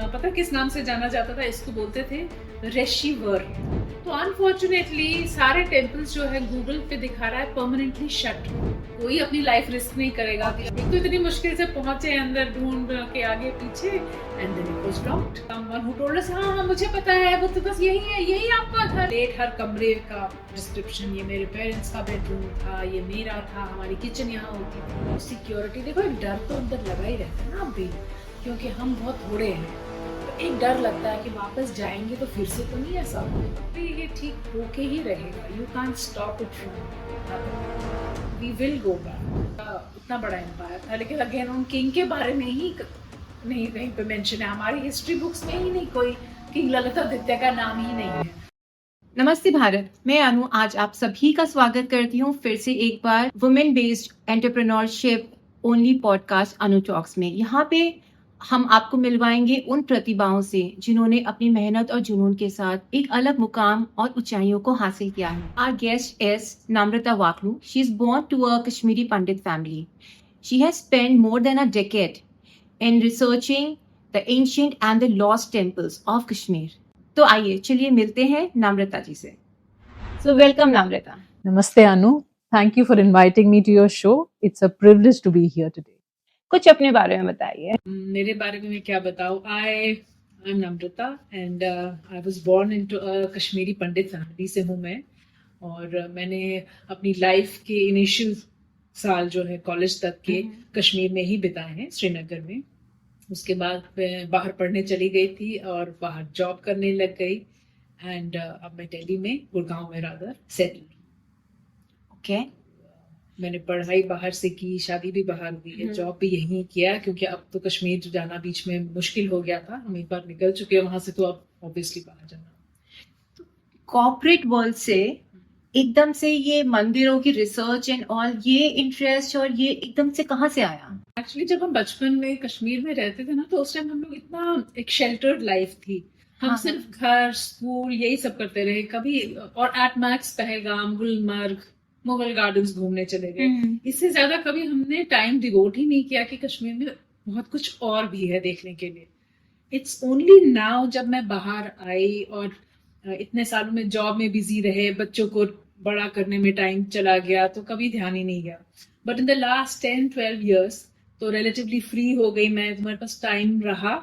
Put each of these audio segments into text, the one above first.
पता किस नाम से जाना जाता था? इसको बोलते थे ऋषिवर। तो अनफॉर्चुनेटली सारे टेम्पल्स जो है गूगल पे दिखा रहा है परमानेंटली शट। कोई अपनी लाइफ रिस्क नहीं करेगा। एक तो इतनी मुश्किल से पहुंचे अंदर ढूंढ के आगे पीछे, and then it was locked. Someone who told us, हाँ मुझे पता है, वो तो बस यही है, यही आपका घर। हर कमरे का डिस्क्रिप्शन, ये मेरे पेरेंट्स का बेडरूम था, ये मेरा था, हमारी किचन यहाँ होती थी। सिक्योरिटी देखो, एक डर तो अंदर लगा ही रहता है ना अब भी, क्योंकि हम बहुत थोड़े हैं। तो एक डर लगता है कि वापस जाएंगे तो फिर से तो नहीं ऐसा होगा। ये ठीक होके ही रहेगा। You can't stop it from, we will go back. इतना बड़ा एम्पायर था, लेकिन अगेन उन किंग के बारे में ही नहीं कहीं पे मेंशन है। हमारी हिस्ट्री बुक्स में ही नहीं कोई किंग ललितादित्य का नाम ही नहीं है। नमस्ते भारत, मैं अनु आज आप सभी का स्वागत करती हूँ फिर से एक बार women based entrepreneurship only podcast Anu talks में। यहाँ पे हम आपको मिलवाएंगे उन प्रतिभाओं से जिन्होंने अपनी मेहनत और जुनून के साथ एक अलग मुकाम और ऊंचाइयों को हासिल किया है। Our guest is Namrata Waklu. She is born to a Kashmiri Pandit family. She has spent more than a decade in researching the ancient and the lost temples of Kashmir. तो आइए चलिए मिलते हैं नाम्रता जी से। So welcome नाम्रता। Namaste Anu. Thank you for inviting me to your show. It's a privilege to be here today. कुछ अपने बारे में बताइए। मेरे बारे में मैं क्या बताऊँ? I'm Namrata and I was born into a Kashmiri Pandit family से हूँ मैं। और मैंने अपनी लाइफ के इनिशियल साल जो है कॉलेज तक के कश्मीर में ही बिताए हैं, श्रीनगर में। उसके बाद मैं बाहर पढ़ने चली गई थी और बाहर जॉब करने लग गई। एंड अब मैं दिल्ली में, गुड़गांव में रादर सेटल। ओके। मैंने पढ़ाई बाहर से की, शादी भी बाहर हुई है, जॉब भी यहीं किया, क्योंकि अब तो कश्मीर जाना बीच में मुश्किल हो गया था। हम एक बार निकल चुके हैं वहां से, तो अब ऑब्वियसली बाहर जाना। कॉर्पोरेट वर्ल्ड से एकदम से ये मंदिरों की रिसर्च एंड ऑल, ये इंटरेस्ट और ये एकदम से कहाँ से आया? एक्चुअली जब हम बचपन में कश्मीर में रहते थे ना, तो उस टाइम हम लोग इतना एक शेल्टर्ड लाइफ थी। हम सिर्फ घर, स्कूल, यही सब करते रहे कभी। और at max Pahalgam, Gulmarg, Mughal gardens घूमने चले गए। इससे ज्यादा कभी हमने टाइम डिवोट ही नहीं किया कि कश्मीर में बहुत कुछ और भी है देखने के लिए। इट्स ओनली नाउ जब मैं बाहर आई और इतने सालों में जॉब में बिजी रहे, बच्चों को बड़ा करने में टाइम चला गया, तो कभी ध्यान ही नहीं गया। But in the last 10-12 years तो रिलेटिवली फ्री हो गई मैं, तुम्हारे पास टाइम रहा,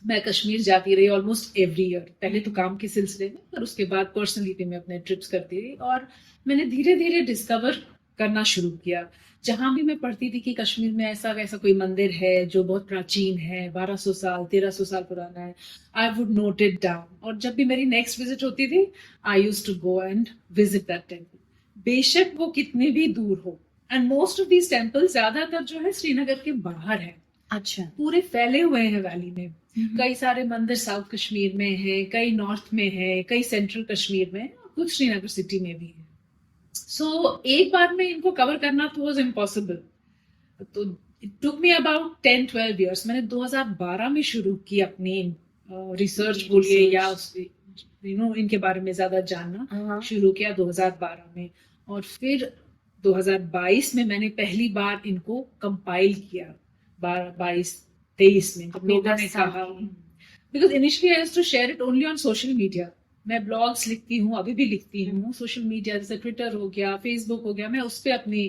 मैं कश्मीर जाती रही ऑलमोस्ट एवरी ईयर। पहले तो काम के सिलसिले में, और उसके बाद पर्सनली भी मैं अपने ट्रिप्स करती रही। और मैंने धीरे धीरे डिस्कवर करना शुरू किया। जहां भी मैं पढ़ती थी कि कश्मीर में ऐसा वैसा कोई मंदिर है जो बहुत प्राचीन है, 1200 साल 1300 साल पुराना है, I would note it down. और जब भी मेरी नेक्स्ट विजिट होती थी, I used to go and visit that temple, बेशक वो कितने भी दूर हो। And most of these temple ज्यादातर जो है श्रीनगर के बाहर है। अच्छा। पूरे फैले हुए हैं वैली में। कई सारे मंदिर साउथ कश्मीर में है, कई नॉर्थ में है, कई सेंट्रल कश्मीर में, कुछ श्रीनगर सिटी में भी है। सो एक बार में इनको कवर करना तो वाज इम्पॉसिबल। तो it took me about 10-12 years। मैंने 2012 में शुरू की अपनी रिसर्च बोलिए या इनके बारे में ज्यादा जानना शुरू किया 2012 में। और फिर 2022 में मैंने पहली बार इनको कंपाइल किया, 22-23 में, जब लोगों ने कहा। Because initially I used to share it only on social media. मैं ब्लॉग्स लिखती हूँ, अभी भी लिखती हूँ, सोशल मीडिया जैसे ट्विटर हो गया, फेसबुक हो गया, मैं उस पर अपनी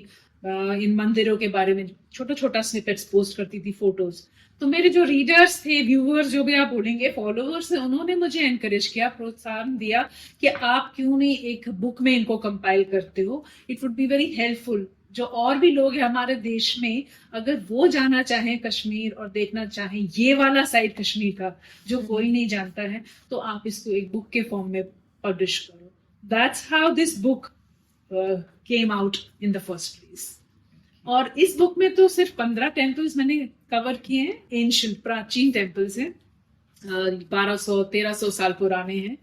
इन मंदिरों के बारे में छोटा छोटा स्निपेट्स पोस्ट करती थी, फोटोज। तो मेरे जो रीडर्स थे, व्यूअर्स जो भी आप बोलेंगे, फॉलोअर्स थे, उन्होंने मुझे एनकरेज किया, प्रोत्साहन दिया कि आप क्यों नहीं एक बुक में इनको कंपाइल करते हो, it would be very helpful. जो और भी लोग हैं हमारे देश में, अगर वो जाना चाहें कश्मीर और देखना चाहें ये वाला साइड कश्मीर का जो कोई नहीं जानता है, तो आप इसको एक बुक के फॉर्म में पब्लिश करो। That's how this book came out in the first place. और इस बुक में तो सिर्फ 15 टेम्पल्स मैंने कवर किए हैं, एंशिएंट प्राचीन टेम्पल्स हैं, 1200-1300 साल पुराने हैं।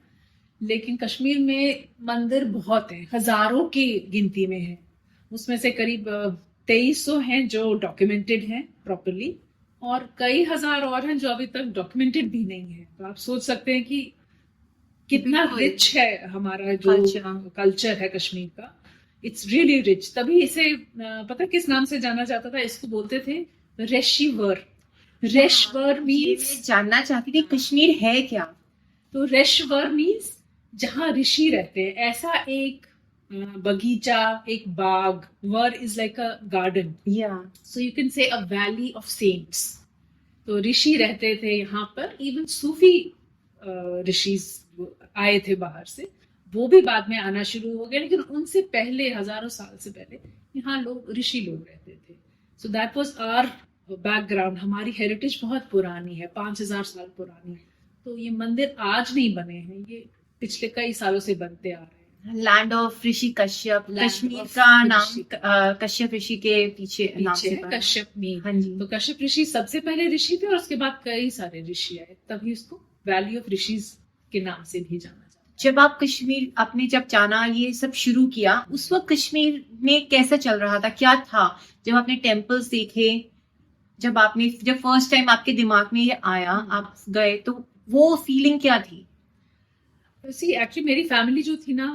लेकिन कश्मीर में मंदिर बहुत हैं, हजारों की गिनती में है। उसमें से करीब 2300 हैं जो डॉक्यूमेंटेड हैं प्रॉपरली, और कई हजार और हैं जो अभी तक डॉक्यूमेंटेड भी नहीं है। तो आप सोच सकते हैं कि कितना रिच है हमारा जो कल्चर है कश्मीर का। It's really rich. तभी इसे पता किस नाम से जाना जाता था? इसको बोलते थे ऋषिवर। रेशवर ये मीन्स, मैं जानना चाहती थी कश्मीर है क्या? तो रेशवर मीन्स जहाँ ऋषि रहते हैं, ऐसा एक बगीचा, एक बाग. वर इज लाइक अ गार्डन, या so you can say a valley of cents. तो ऋषि रहते थे यहाँ पर. इवन सूफी ऋषि आए थे बाहर से, वो भी बाद में आना शुरू हो गए, लेकिन उनसे पहले, हजारों साल से पहले यहाँ लोग, ऋषि लोग रहते थे. So that was our background. हमारी हेरिटेज बहुत पुरानी है, 5000 साल पुरानी है. तो ये मंदिर आज नहीं बने हैं, ये पिछले कई सालों से बनते आ रहे हैं. Land of Rishi Kashyap, Land Kashmir of का नाम ऋषि। कश्यप ऋषि के पीछे नाम पीछे से है पड़ा है। कश्यप मीन. हाँ जी। तो कश्यप ऋषि सबसे पहले ऋषि थे, और उसके बाद कई सारे ऋषि आए, तभी उसको वैली ऑफ ऋषिज के नाम से भी जाना जाता है. जब आप कश्मीर आपने जब जाना, ये सब शुरू किया, उस वक्त कश्मीर में कैसा चल रहा था, क्या था? जब आपने टेम्पल्स देखे, जब फर्स्ट टाइम आपके दिमाग में ये आया, आप गए, तो वो फीलिंग क्या थी? सी एक्चुअली मेरी फैमिली जो थी ना,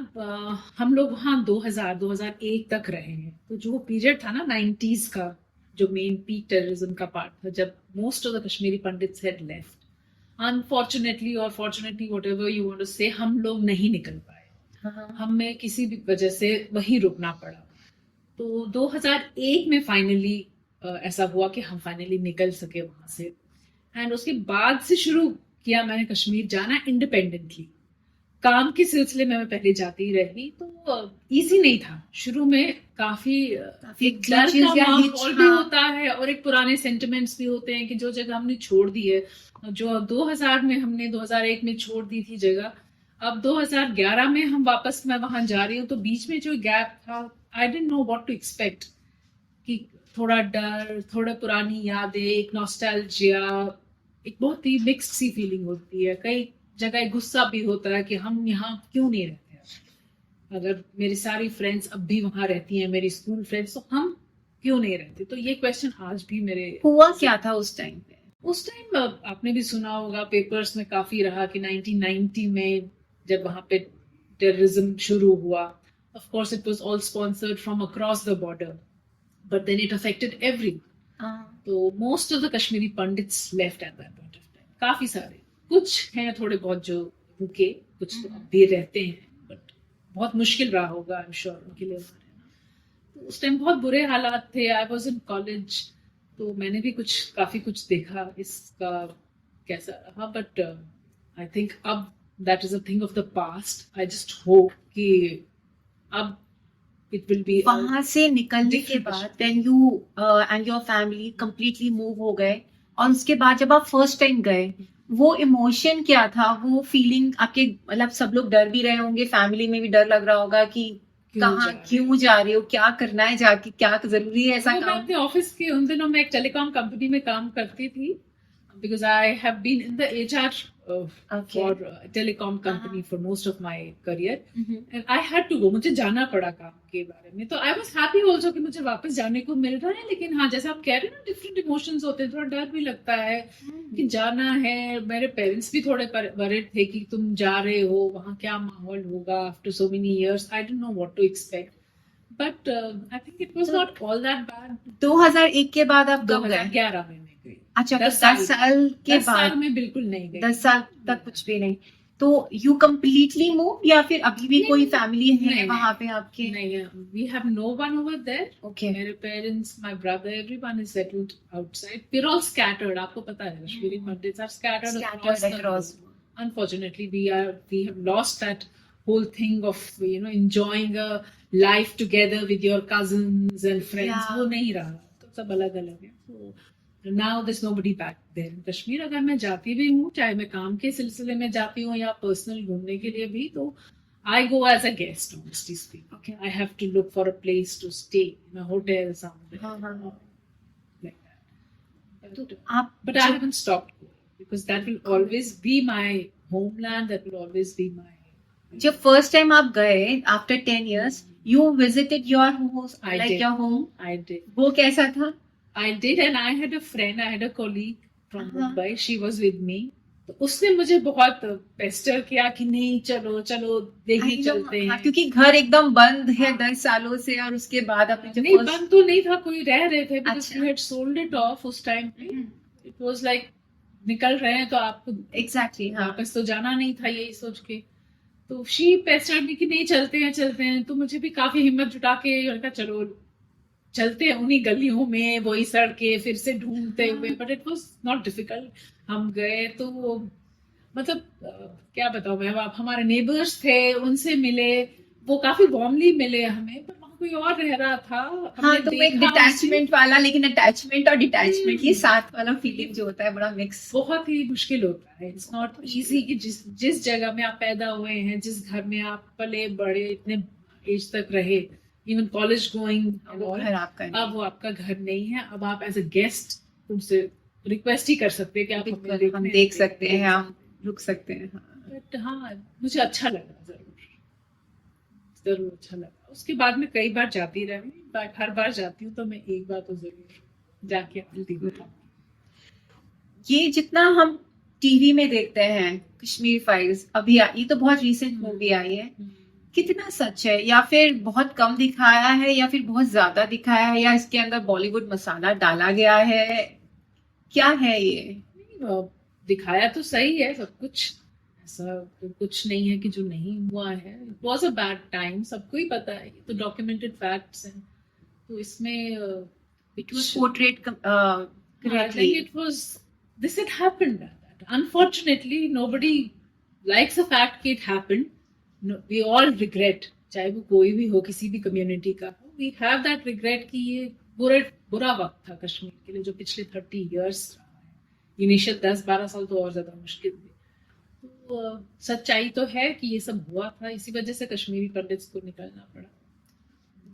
हम लोग वहाँ 2001 तक रहे हैं. तो जो पीरियड था ना 90s का, जो मेन पीक टेररिज्म का पार्ट था, जब most of the Kashmiri pandits had left, unfortunately और fortunately, whatever you want to say, हम लोग नहीं निकल पाए. हमें किसी भी वजह से वहीं रुकना पड़ा. तो 2001 में फाइनली ऐसा हुआ कि हम फाइनली निकल सके वहां से. एंड उसके बाद से शुरू किया मैंने कश्मीर जाना इंडिपेंडेंटली. काम के सिलसिले में मैं पहले जाती रही, तो इजी नहीं था शुरू में. काफी एक डर glitches का या माहौल भी हाँ। होता है, और एक पुराने सेंटिमेंट्स भी होते हैं कि जो जगह हमने छोड़ दी है, जो 2000 में हमने 2001 में छोड़ दी थी जगह, अब 2011 में हम वापस, मैं वहां जा रही हूँ. तो बीच में जो गैप था, I didn't know what to expect. कि थोड़ा डर, थोड़ा पुरानी यादें, एक नॉस्टैल्जिया, एक बहुत ही मिक्स्ड सी फीलिंग होती है. कई जगह एक गुस्सा भी होता है कि हम यहाँ क्यों नहीं रहते. अगर मेरी सारी फ्रेंड्स अब भी वहां रहती हैं, मेरी स्कूल फ्रेंड्स, तो हम क्यों नहीं रहते. तो ये क्वेश्चन आज भी मेरे. हुआ क्या था उस टाइम पे? उस टाइम आपने भी सुना होगा, पेपर्स में काफी रहा कि 1990 में जब वहां पे टेररिज्म शुरू हुआ. Of course it was all sponsored from across the border, but then it affected everyone. तो most of the Kashmiri pandits left at that point of time. काफी सारे, कुछ हैं थोड़े बहुत जो रुके, कुछ तो अब भी रहते हैं, बट बहुत मुश्किल रहा होगा, आई एम श्योर, उनके लिए वहाँ रहना. तो उस टाइम बहुत बुरे हालात थे. आई वाज इन कॉलेज, तो मैंने भी काफी कुछ देखा इसका कैसा रहा. बट आई थिंक अब that is a thing of the past. I just hope कि अब इट विल बी. वहां से निकलने के different बाद then you and your family completely move हो गए, और उसके बाद जब आप फर्स्ट टाइम गए, वो इमोशन क्या था, वो फीलिंग आपके, मतलब सब लोग डर भी रहे होंगे, फैमिली में भी डर लग रहा होगा कि कहाँ क्यों जा रहे हो, क्या करना है जाके, क्या जरूरी है ऐसा मैं काम? अपने ऑफिस के उन दिनों में एक टेलीकॉम कंपनी में काम करती थी, because I have been in the HR for telecom company for most of my career, and I had to go. मुझे जाना पड़ा काम के बारे में. तो आई वाज हैप्पी आल्सो कि मुझे वापस जाने को मिल रहा है. लेकिन हाँ, जैसे आप कह रहे हैं ना, डिफरेंट इमोशंस होते हैं. थोड़ा डर भी लगता है कि जाना है. मेरे पेरेंट्स भी थोड़े वरिड थे कि तुम जा रहे हो, वहाँ क्या माहौल होगा after so many years. I don't know what to expect, but I think it was not all that bad. 2001 के बाद आप कब गए? 2011 में मैं गई. अच्छा, 10 10 साल के 10 साल बाद, में बिल्कुल नहीं गई. 10 साल तक कुछ भी नहीं. तो यू कम्प्लीटली मूव, या फिर अभी भी नहीं, कोई फैमिली है नहीं, वहां पे आपके? नहीं, we have no one over there. Okay. मेरे parents, my brother, everyone is settled outside. We are all scattered. आपको पता है Kashmiri pandits are scattered across. Unfortunately, we have lost that whole thing of enjoying a life together with your cousins and friends. Yeah. वो नहीं रहा. तो सब अलग अलग है. So now there's nobody back there in Kashmir. अगर मैं जाती भी हूँ, चाहे मैं काम के सिलसिले में जाती हूँ या पर्सनल घूमने के लिए भी, तो I go as a guest, honestly speaking. Okay. I have to look for a place to stay in a hotel somewhere. हाँ. Like that. तो But, आप but I haven't stopped going, because that will always be my homeland. That will always be my. जब first time आप गए after 10 years, you visited your home, I like did. Your home, I did. वो कैसा था? I did, and I had a friend. I had a colleague from Uh-huh. Mumbai. She was with me. तो उसने मुझे बहुत Pasteur किया कि नहीं, चलो चलो देखने चलते हैं. हाँ, क्योंकि घर एकदम बंद है 10 सालों से, और उसके बाद आपने जब नहीं, first- बंद तो नहीं था, कोई रह रहे थे, because अच्छा. we had sold it off उस टाइम पे. इट वाज लाइक निकल रहे हैं तो आपको एग्जैक्टली हाँ वापस तो जाना नहीं था, यही सोच के। तो शी पेस्टर्ड मी कि नहीं चलते हैं। तो मुझे भी काफी हिम्मत जुटा के मैंने कहा चलो चलते हैं उन्हीं गलियों में, वही सड़कें फिर से ढूंढते हुए। But it was not difficult. हम गए तो मतलब क्या बताऊं मैं, अब हमारे नेबर्स थे, उनसे मिले, वो काफी वार्मली मिले हमें। पर वहाँ कोई और रह रहा था, हाँ, हमने तो वो एक देखा उसे। डिटैचमेंट वाला, लेकिन अटैचमेंट और डिटैचमेंट ये साथ वाला फीलिंग जो होता है बड़ा मिक्स। बहुत ही मुश्किल होता है। इट्स नॉट इजी कि जिस जगह में आप पैदा हुए हैं, जिस घर में आप पले बड़े, इतने एज तक रहे, इवन कॉलेज गोइंग, वो घर आपका अब वो आपका घर नहीं है। अब आप एज अ गेस्ट उनसे रिक्वेस्ट ही कर सकते हैं कि आप हमें नहीं, हम देख सकते हैं, हम रुक सकते हैं। हाँ। बट हाँ, मुझे अच्छा लगा, जरूर अच्छा लगा। उसके बाद में कई बार जाती रही, बट हर बार जाती हूँ तो मैं एक बार तो जरूर जाके आती हूँ। ये जितना हम टीवी में देखते हैं कश्मीर फाइल्स, अभी ये तो बहुत रीसेंट मूवी आई है, कितना सच है, या फिर बहुत कम दिखाया है, या फिर बहुत ज्यादा दिखाया है, या इसके अंदर बॉलीवुड मसाला डाला गया है, क्या है ये? दिखाया तो सही है सब कुछ, ऐसा तो कुछ नहीं है कि जो नहीं हुआ है। It was a bad time, सबको ही पता है, ये तो डॉक्यूमेंटेड फैक्ट्स हैं। तो इसमें it was portrait correctly. It was this, it happened. Unfortunately nobody likes the fact कि it happened. We all regret, चाहे वो कोई भी हो, किसी भी कम्युनिटी का हो, वी हैव दैट रिग्रेट कि ये बुरा वक्त था कश्मीर के लिए, जो पिछले 30 इयर्स रहा है। इनिशियल 10-12 साल तो और ज्यादा मुश्किल थे। तो सच्चाई तो है कि ये सब हुआ था, इसी वजह से कश्मीरी पंडित्स को निकलना पड़ा।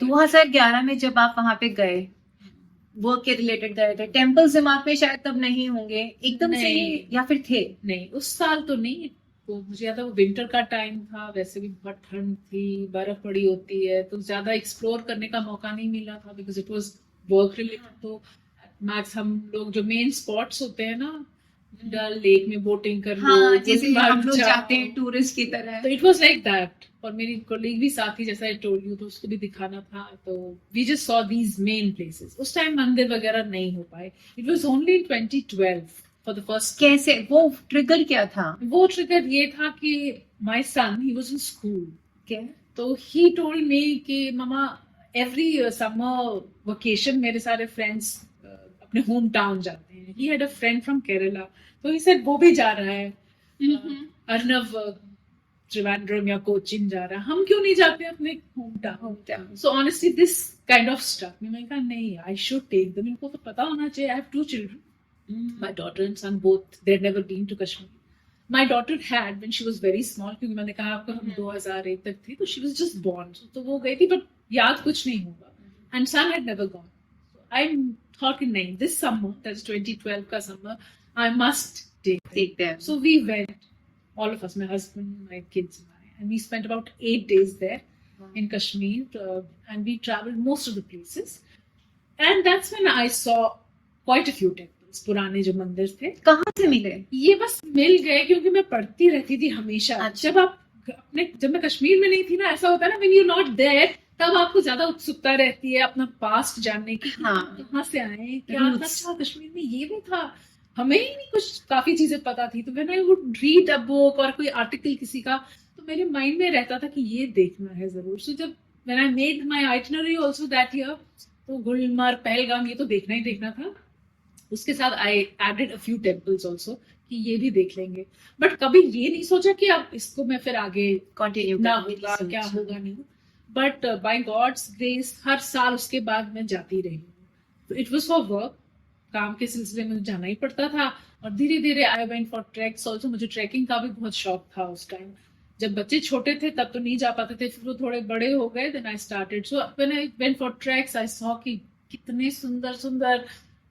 2011 में जब आप वहां पे गए, वर्क के रिलेटेड गए थे, टेम्पल्स दिमाग में शायद तब नहीं होंगे एकदम से ही, नहीं। या फिर थे? नहीं, उस साल तो नहीं। वो मुझे याद है, वो विंटर का टाइम था, वैसे भी बहुत ठंड थी, बर्फ पड़ी होती है, तो ज्यादा एक्सप्लोर करने का मौका नहीं मिला था, because it was work related. तो मैक्स हम लोग जो मेन स्पॉट्स होते हैं ना, डल लेक में बोटिंग कर लो, हाँ, जैसे गुलमर्ग हम लोग जाओ, जाते हैं टूरिस्ट की तरह। तो इट वाज लाइक दैट। और मेरी कोलीग भी साथ ही, जैसा आई टोल्ड यू, तो उसको भी दिखाना था। तो we just saw these main places. उस टाइम मंदिर वगैरह नहीं हो पाए। It was only in 2012 for the first. कैसे वो ट्रिगर क्या था? वो ट्रिगर ये था कि my son, he was in school, क्या? तो ही टोल्ड मी कि ममा, एवरी समर वेकेशन मेरे सारे फ्रेंड्स अपने होम टाउन जाते हैं। He had a friend from Kerala, तो ही सेड वो भी जा रहा है, अर्नव त्रिवेंद्रम या कोचिन जा रहा है, हम क्यों नहीं जाते अपने home town? So honestly this kind of stuck me. मैंने कहा नहीं, आई शुड टेक देम, इनको तो पता होना चाहिए। I have 2 children, my daughter and son, both they had never been to Kashmir. My daughter had when she was very small, क्योंकि मैंने कहा आपको हम 2001 तक थी, तो शी वाज जस्ट बोर्न, तो वो गई थी, बट याद कुछ नहीं होगा। And son had never gone. I thought कि नहीं, दिस समर, दैट्स 2012 का summer, I must take them. So we went, all of us, my husband, my kids and I, and we spent about 8 days there in Kashmir, and we traveled most of the places, and that's when I saw quite a few temples, पुराने जो मंदिर थे। कहाँ से मिले? ये बस मिल गए, क्योंकि मैं पढ़ती रहती थी हमेशा। अच्छा। जब मैं कश्मीर में नहीं थी ना, ऐसा होता है ना, when you're not there, तब आपको ज्यादा उत्सुकता रहती है अपना पास्ट जानने की। हाँ। कहाँ से आए, क्या था कश्मीर में, ये भी था, हमें ही नहीं कुछ काफी चीजें पता थी। तो मैंने वो रीड अ बुक और कोई आर्टिकल किसी का, तो मेरे माइंड में रहता था कि ये देखना है जरूर। सो जब when I made my itinerary also that year, तो गुलमर्ग, पहलगाम, ये तो देखना ही देखना था। उसके साथ I added a few temples also कि ये भी देख लेंगे। बट कभी ये नहीं सोचा कि अब इसको मैं फिर आगे कंटिन्यू ना होगा, क्या होगा नहीं। बट बाय गॉड्स ग्रेस हर साल उसके बाद मैं जाती रही। तो इट वाज फॉर वर्क, काम के सिलसिले में जाना ही पड़ता था। और धीरे धीरे आई वेंट फॉर ट्रैक्स ऑल्सो। मुझे ट्रैकिंग का भी बहुत शौक था उस टाइम। जब बच्चे छोटे थे तब तो नहीं जा पाते थे, फिर वो थोड़े बड़े हो गए, then I started. So when I went for treks, I saw कि कितने सुंदर सुंदर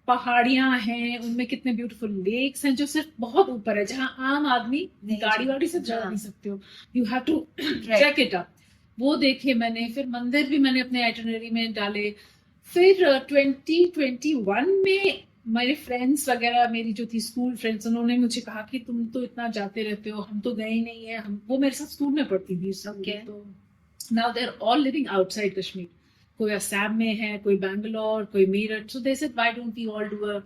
पहाड़ियां हैं, उनमें कितने ब्यूटीफुल लेक्स हैं, जो सिर्फ बहुत ऊपर है, जहाँ आम आदमी गाड़ी वाड़ी से जा नहीं सकते हो, you have to trek it up. वो देखे मैंने। फिर मंदिर भी मैंने अपने आइटिनरी में डाले। फिर 2021 में मेरे फ्रेंड्स वगैरह, मेरी जो थी स्कूल फ्रेंड्स, उन्होंने मुझे कहा कि तुम तो इतना जाते रहते हो, हम तो गए ही नहीं है। हम, वो मेरे साथ स्कूल में पढ़ती थी। तो now they are all living outside Kashmir. कोई असम में है, कोई बैंगलोर, कोई Meerut. So they said why don't we all do a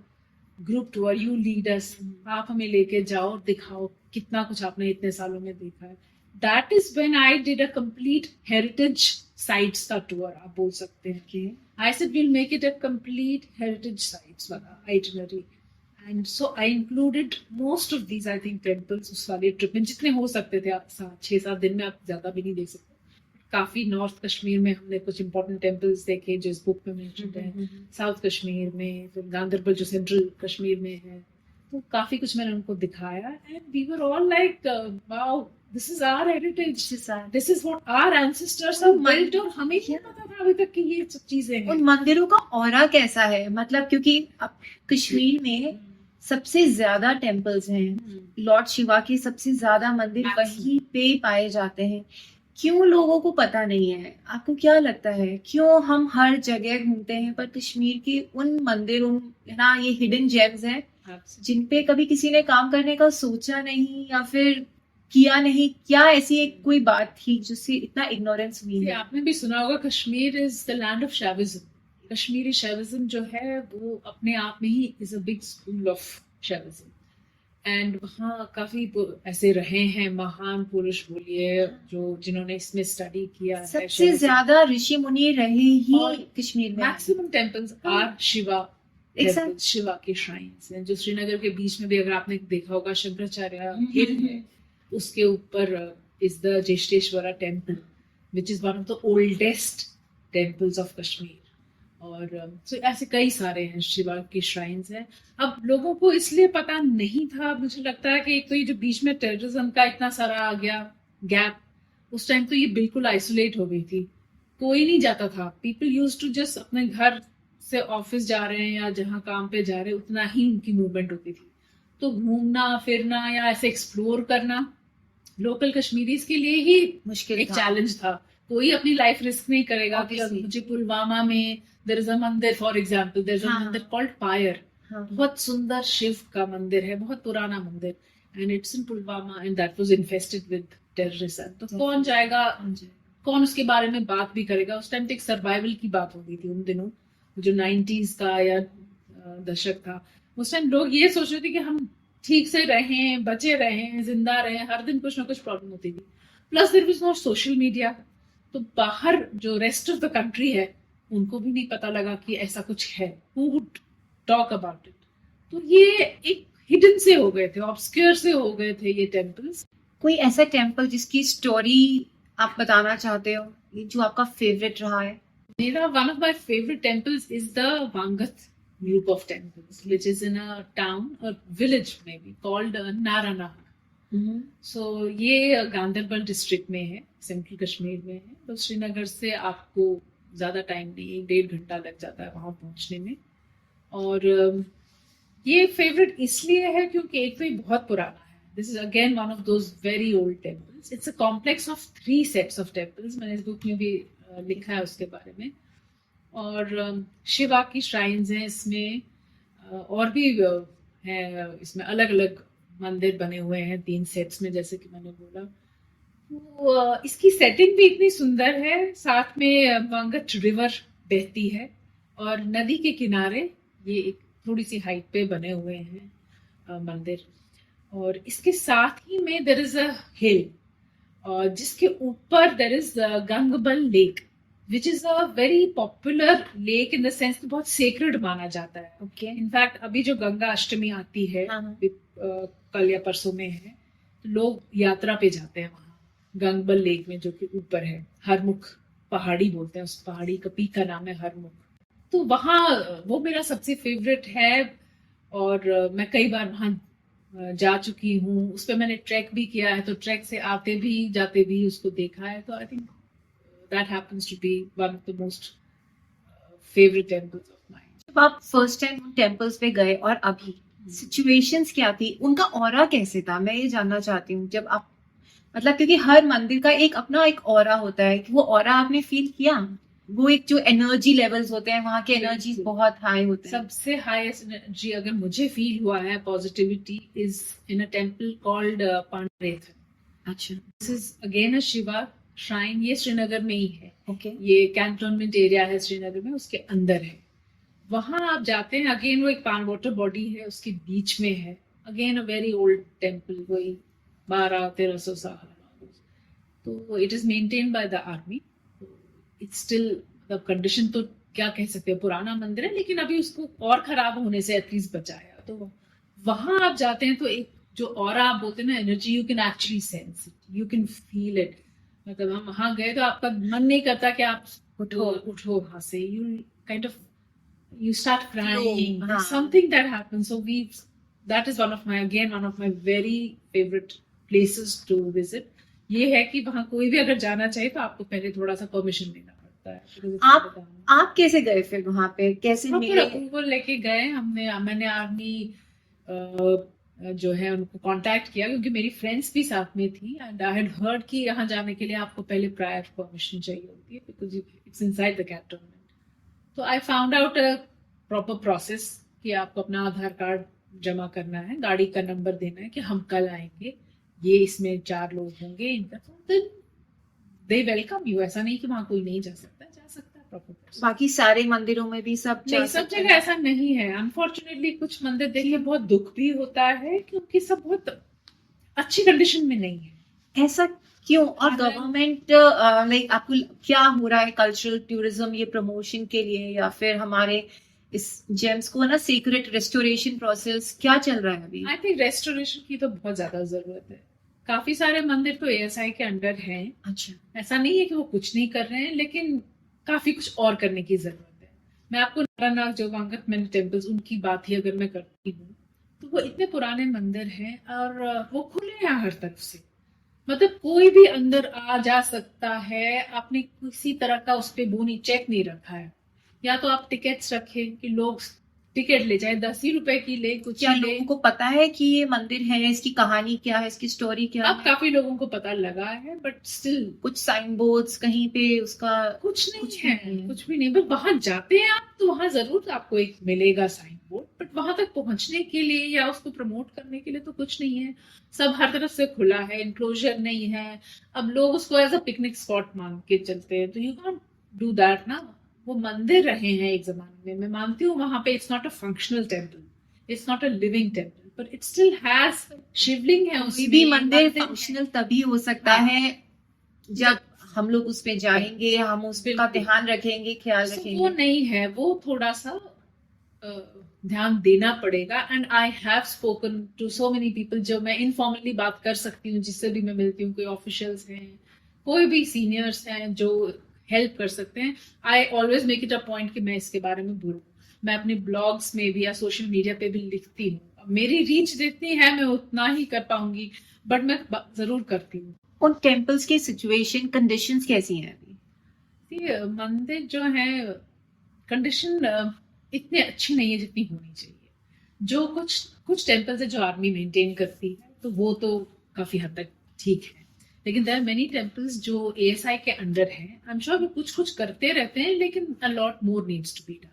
group tour, you lead us, आप हमें लेके जाओ, दिखाओ कितना कुछ आपने इतने सालों में देखा है. That is when I did a complete heritage sites का टूर, आप बोल सकते हैं. Okay. I said we'll make it a complete heritage sites वाला itinerary. And so I included most of these, I think, temples उस वाले trip में जितने हो सकते थे. आप 6-7 दिन में आप ज्यादा भी नहीं देख सकते. काफी नॉर्थ कश्मीर में हमने कुछ इंपॉर्टेंट टेम्पल्स देखे जो इस बुक में मेंशन्ड है. साउथ कश्मीर में, फिर गांदरबल जो सेंट्रल कश्मीर में है, तो काफी कुछ मैंने उनको दिखाया. And we were all like wow, this is our heritage, this is what our ancestors have built. और हमें क्या पता था अभी तक कि ये सब चीजें हैं. उन मंदिरों का ऑरा कैसा है, मतलब क्योंकि अब कश्मीर में सबसे ज्यादा टेम्पल्स हैं, लॉर्ड शिवा के सबसे ज्यादा मंदिर वहीं पे पाए जाते हैं. क्यों लोगों को पता नहीं है? आपको क्या लगता है क्यों हम हर जगह घूमते हैं पर कश्मीर के उन मंदिरों ना, ये हिडन जेम्स हैं जिन पे कभी किसी ने काम करने का सोचा नहीं या फिर किया नहीं? क्या ऐसी एक कोई बात थी जिससे इतना इग्नोरेंस हुई ये है? आपने भी सुना होगा, Kashmir is the land of Shaivism. Kashmiri Shaivism जो है वो अपने आप में he is a big school of Shaivism. And वहाँ काफी ऐसे रहे हैं महान पुरुष, बोलिए, जो जिन्होंने इसमें स्टडी किया है. सबसे ज्यादा ऋषि मुनि रहे ही और कश्मीर में. Maximum temples are Shiva Exactly. Temples, Shiva के श्राइन्स हैं. जो श्रीनगर के बीच में भी अगर आपने देखा होगा, शंकराचार्य हिल है, उसके ऊपर is the Jyeshteshwara temple which is one of the oldest temples of Kashmir. और so ऐसे कई सारे हैं शिवा की श्राइन्स हैं. अब लोगों को इसलिए पता नहीं था, मुझे लगता है कि एक तो ये जो बीच में टेररिज्म का इतना सारा आ गया गैप, उस टाइम तो ये बिल्कुल आइसोलेट हो गई थी, कोई नहीं जाता था. पीपल यूज टू जस्ट अपने घर से ऑफिस जा रहे हैं या जहाँ काम पे जा रहे हैं, उतना ही उनकी मूवमेंट होती थी. तो घूमना फिरना या ऐसे एक्सप्लोर करना लोकल कश्मीरीज के लिए ही मुश्किल एक था. चैलेंज था. कोई अपनी लाइफ रिस्क नहीं करेगा कि Obviously. मुझे पुलवामा में देयर इज अ मंदिर, for example there is a हाँ. मंदिर कॉल्ड पायर, हाँ. बहुत सुंदर शिव का मंदिर है, बहुत पुराना मंदिर, and it's in Pulwama and that was infested with terrorism. तो कौन जाएगा, कौन उसके बारे में बात भी करेगा? उस टाइम तो एक सर्वाइवल की बात होती थी उन दिनों, जो 90s का या दशक था. उस टाइम लोग ये सोच रहे थे कि हम ठीक से रहें, बचे रहें, जिंदा रहें. हर दिन कुछ ना कुछ प्रॉब्लम होती थी. Plus there was no social media, तो बाहर जो रेस्ट ऑफ द कंट्री है उनको भी नहीं पता लगा कि ऐसा कुछ है. Who would talk about it? तो ये एक हिडन से हो गए थे, ऑब्सक्योर से हो गए थे ये टेम्पल्स. कोई ऐसा टेम्पल जिसकी स्टोरी आप बताना चाहते हो, ये जो आपका फेवरेट रहा है? मेरा one of my favourite temples is the Wangath group of temples, which is in a town or village maybe called Naranaha. So ये गांदरबल डिस्ट्रिक्ट में है, सेंट्रल कश्मीर में है. तो श्रीनगर से आपको ज्यादा टाइम नहीं, 1-1.5 घंटा लग जाता है वहां पहुंचने में. और ये फेवरेट इसलिए है क्योंकि एक तो ये बहुत पुराना है. This is again one of those very old temples. It's a complex of 3 sets of temples. मैंने इस बुक में भी लिखा है उसके बारे में. और शिवा की श्राइन्स हैं इसमें, और भी है इसमें अलग अलग मंदिर बने हुए हैं 3 सेट्स में, जैसे कि मैंने बोला. तो इसकी सेटिंग भी इतनी सुंदर है. साथ में वांगट रिवर बहती है और नदी के किनारे ये एक थोड़ी सी हाइट पे बने हुए हैं मंदिर. और इसके साथ ही में देयर इज अ हिल, और जिसके ऊपर there is Gangbal lake, which is a very popular lake in the sense कि बहुत sacred माना जाता है. ओके. इनफैक्ट अभी जो गंगा अष्टमी आती है, कल या परसों में है, तो लोग यात्रा पे जाते हैं वहाँ गंगबल लेक में, जो कि ऊपर है. हरमुख पहाड़ी बोलते हैं, उस पहाड़ी का पीक का नाम है हरमुख. तो वहाँ वो मेरा सबसे फेवरेट है. और मैं कई बार वहाँ जा चुकी हूँ. उस पर मैंने ट्रैक भी किया है, तो ट्रैक से आते भी जाते भी उसको देखा है. तो I think that happens to be one of the most favorite temples of mine. जब आप फर्स्ट टाइम उन टेम्पल्स पे गए और अभी सिचुएशंस क्या थी, उनका ऑरा कैसे था, मैं ये जानना चाहती हूँ. जब आप, मतलब क्योंकि हर मंदिर का एक अपना एक ऑरा होता है, कि वो ऑरा आपने फील किया? वो एक जो एनर्जी लेवल्स होते हैं वहाँ के, एनर्जी बहुत हाई होते हैं. सबसे हाईएस्ट एनर्जी अगर मुझे फील हुआ है, positivity, is in a temple called Pandreth. अच्छा. This is again a Shiva shrine. ये श्रीनगर में ही है. ओके. ये कैंटोनमेंट एरिया है श्रीनगर में, उसके अंदर है. वहां आप जाते हैं, अगेन वो एक पान वाटर बॉडी है, उसके बीच में है, again a very old temple, वही 1200-1300 साल। तो it is maintain by the army. It's still, मतलब कंडीशन तो क्या कह सकते हैं, पुराना मंदिर है, लेकिन अभी उसको और खराब होने से एटलीस्ट बचाया। तो वहां आप जाते हैं तो एक जो ऑरा आप बोलते हैं ना, energy, you can actually sense it, you can feel it. मतलब हम वहां गए तो आपका मन नहीं करता कि आप उठो वहां से, you kind of, you start crying. हाँ. There's something that happens. So that is one of my very favorite places to visit. ये है कि वहां कोई भी अगर जाना चाहे तो आपको पहले थोड़ा सा परमिशन लेना पड़ता है। Because it's not a town. आप कैसे गए फिर वहां पे, कैसे Proper मिले? approval लेके गए मैंने आर्मी जो है उनको कांटेक्ट किया, क्योंकि मेरी फ्रेंड्स भी साथ में थी, एंड आई हैड हर्ड कि यहाँ जाने के लिए आपको पहले प्रायर परमिशन चाहिए होती है, because it's inside the cantonment. तो I found out a proper process कि आपको अपना आधार कार्ड जमा करना है, गाड़ी का नंबर देना है कि हम कल आएंगे, ये इसमें 4 लोग होंगे, इनका दे वेलकम यू। ऐसा नहीं कि वहां कोई नहीं जा सकता, जा सकता है प्रॉपर प्रोसेस। बाकी सारे मंदिरों में भी सब नहीं, सब जगह ऐसा नहीं है अनफॉर्चुनेटली। कुछ मंदिर देखिए बहुत दुख भी होता है, क्योंकि सब बहुत अच्छी कंडीशन में नहीं है। ऐसा क्यों? और गवर्नमेंट लाइक आपको क्या हो रहा है कल्चरल टूरिज्म ये प्रमोशन के लिए, या फिर हमारे इस जेम्स को ना सीक्रेट रेस्टोरेशन प्रोसेस क्या चल रहा है अभी? आई थिंक रेस्टोरेशन की तो बहुत ज्यादा जरूरत है। काफी सारे मंदिर तो एएसआई के अंडर हैं। अच्छा, ऐसा नहीं है कि वो कुछ नहीं कर रहे हैं, लेकिन काफी कुछ और करने की जरूरत है। मैं आपको नारायणनाथ जोगांगत मैंने टेम्पल्स, उनकी बात ही अगर मैं करती हूँ तो वो इतने पुराने मंदिर हैं और वो खुले हैं हर तरफ से, मतलब कोई भी अंदर आ जा सकता है। आपने किसी तरह का उस पर बोनी चेक नहीं रखा है, या तो आप टिकट्स रखे कि लोग टिकट ले जाए, 10 ही रुपए की ले, कुछ क्या ही ले। लोगों को पता है कि ये मंदिर है, इसकी कहानी क्या है, इसकी स्टोरी क्या अब है? काफी लोगों को पता लगा है, बट स्टिल कुछ साइन बोर्ड्स कहीं पे उसका कुछ नहीं कुछ है, नहीं है। कुछ भी नहीं। बस वहां जाते हैं आप तो वहां जरूर आपको एक मिलेगा साइन बोर्ड, बट वहां तक पहुंचने के लिए या उसको प्रमोट करने के लिए तो कुछ नहीं है। सब हर तरफ से खुला है, इंक्लोजर नहीं है। अब लोग उसको एज अ पिकनिक स्पॉट मान के चलते हैं, तो यू कांट डू दैट ना। वो मंदिर रहे हैं एक जमाने में, मैं मानती हूँ वहां पे it's not a functional temple, it's not a living temple, but it still has Shivling है कोई उसमें। भी मंदिर है। फंक्शनल तभी हो सकता हाँ। है जब हम लोग उस पे जाएंगे, हम उसका बिल्कुल। ध्यान रखेंगे, ख्याल So, वो रखेंगे। नहीं है, वो थोड़ा सा ध्यान देना पड़ेगा। And I have spoken to so many people, जो मैं इनफॉर्मली बात कर सकती हूँ, जिससे भी मैं मिलती हूँ, कोई ऑफिशियल्स हैं, कोई भी सीनियर्स हैं जो हेल्प कर सकते हैं। I always make it a point कि मैं इसके बारे में बोलूँ। मैं अपने ब्लॉग्स में भी या सोशल मीडिया पे भी लिखती हूँ। मेरी रीच जितनी है मैं उतना ही कर पाऊंगी, बट मैं जरूर करती हूँ। उन टेम्पल्स की सिचुएशन कंडीशंस कैसी हैं अभी? ये मंदिर जो है कंडीशन इतनी अच्छी नहीं है जितनी होनी चाहिए। जो कुछ टेम्पल्स है जो आर्मी मेंटेन करती है, तो वो तो काफी हद तक ठीक है, लेकिन देयर आर मेनी टेम्पल्स जो एएसआई के अंडर हैं। आई एम श्योर वो कुछ करते रहते हैं, लेकिन a lot more needs to be done.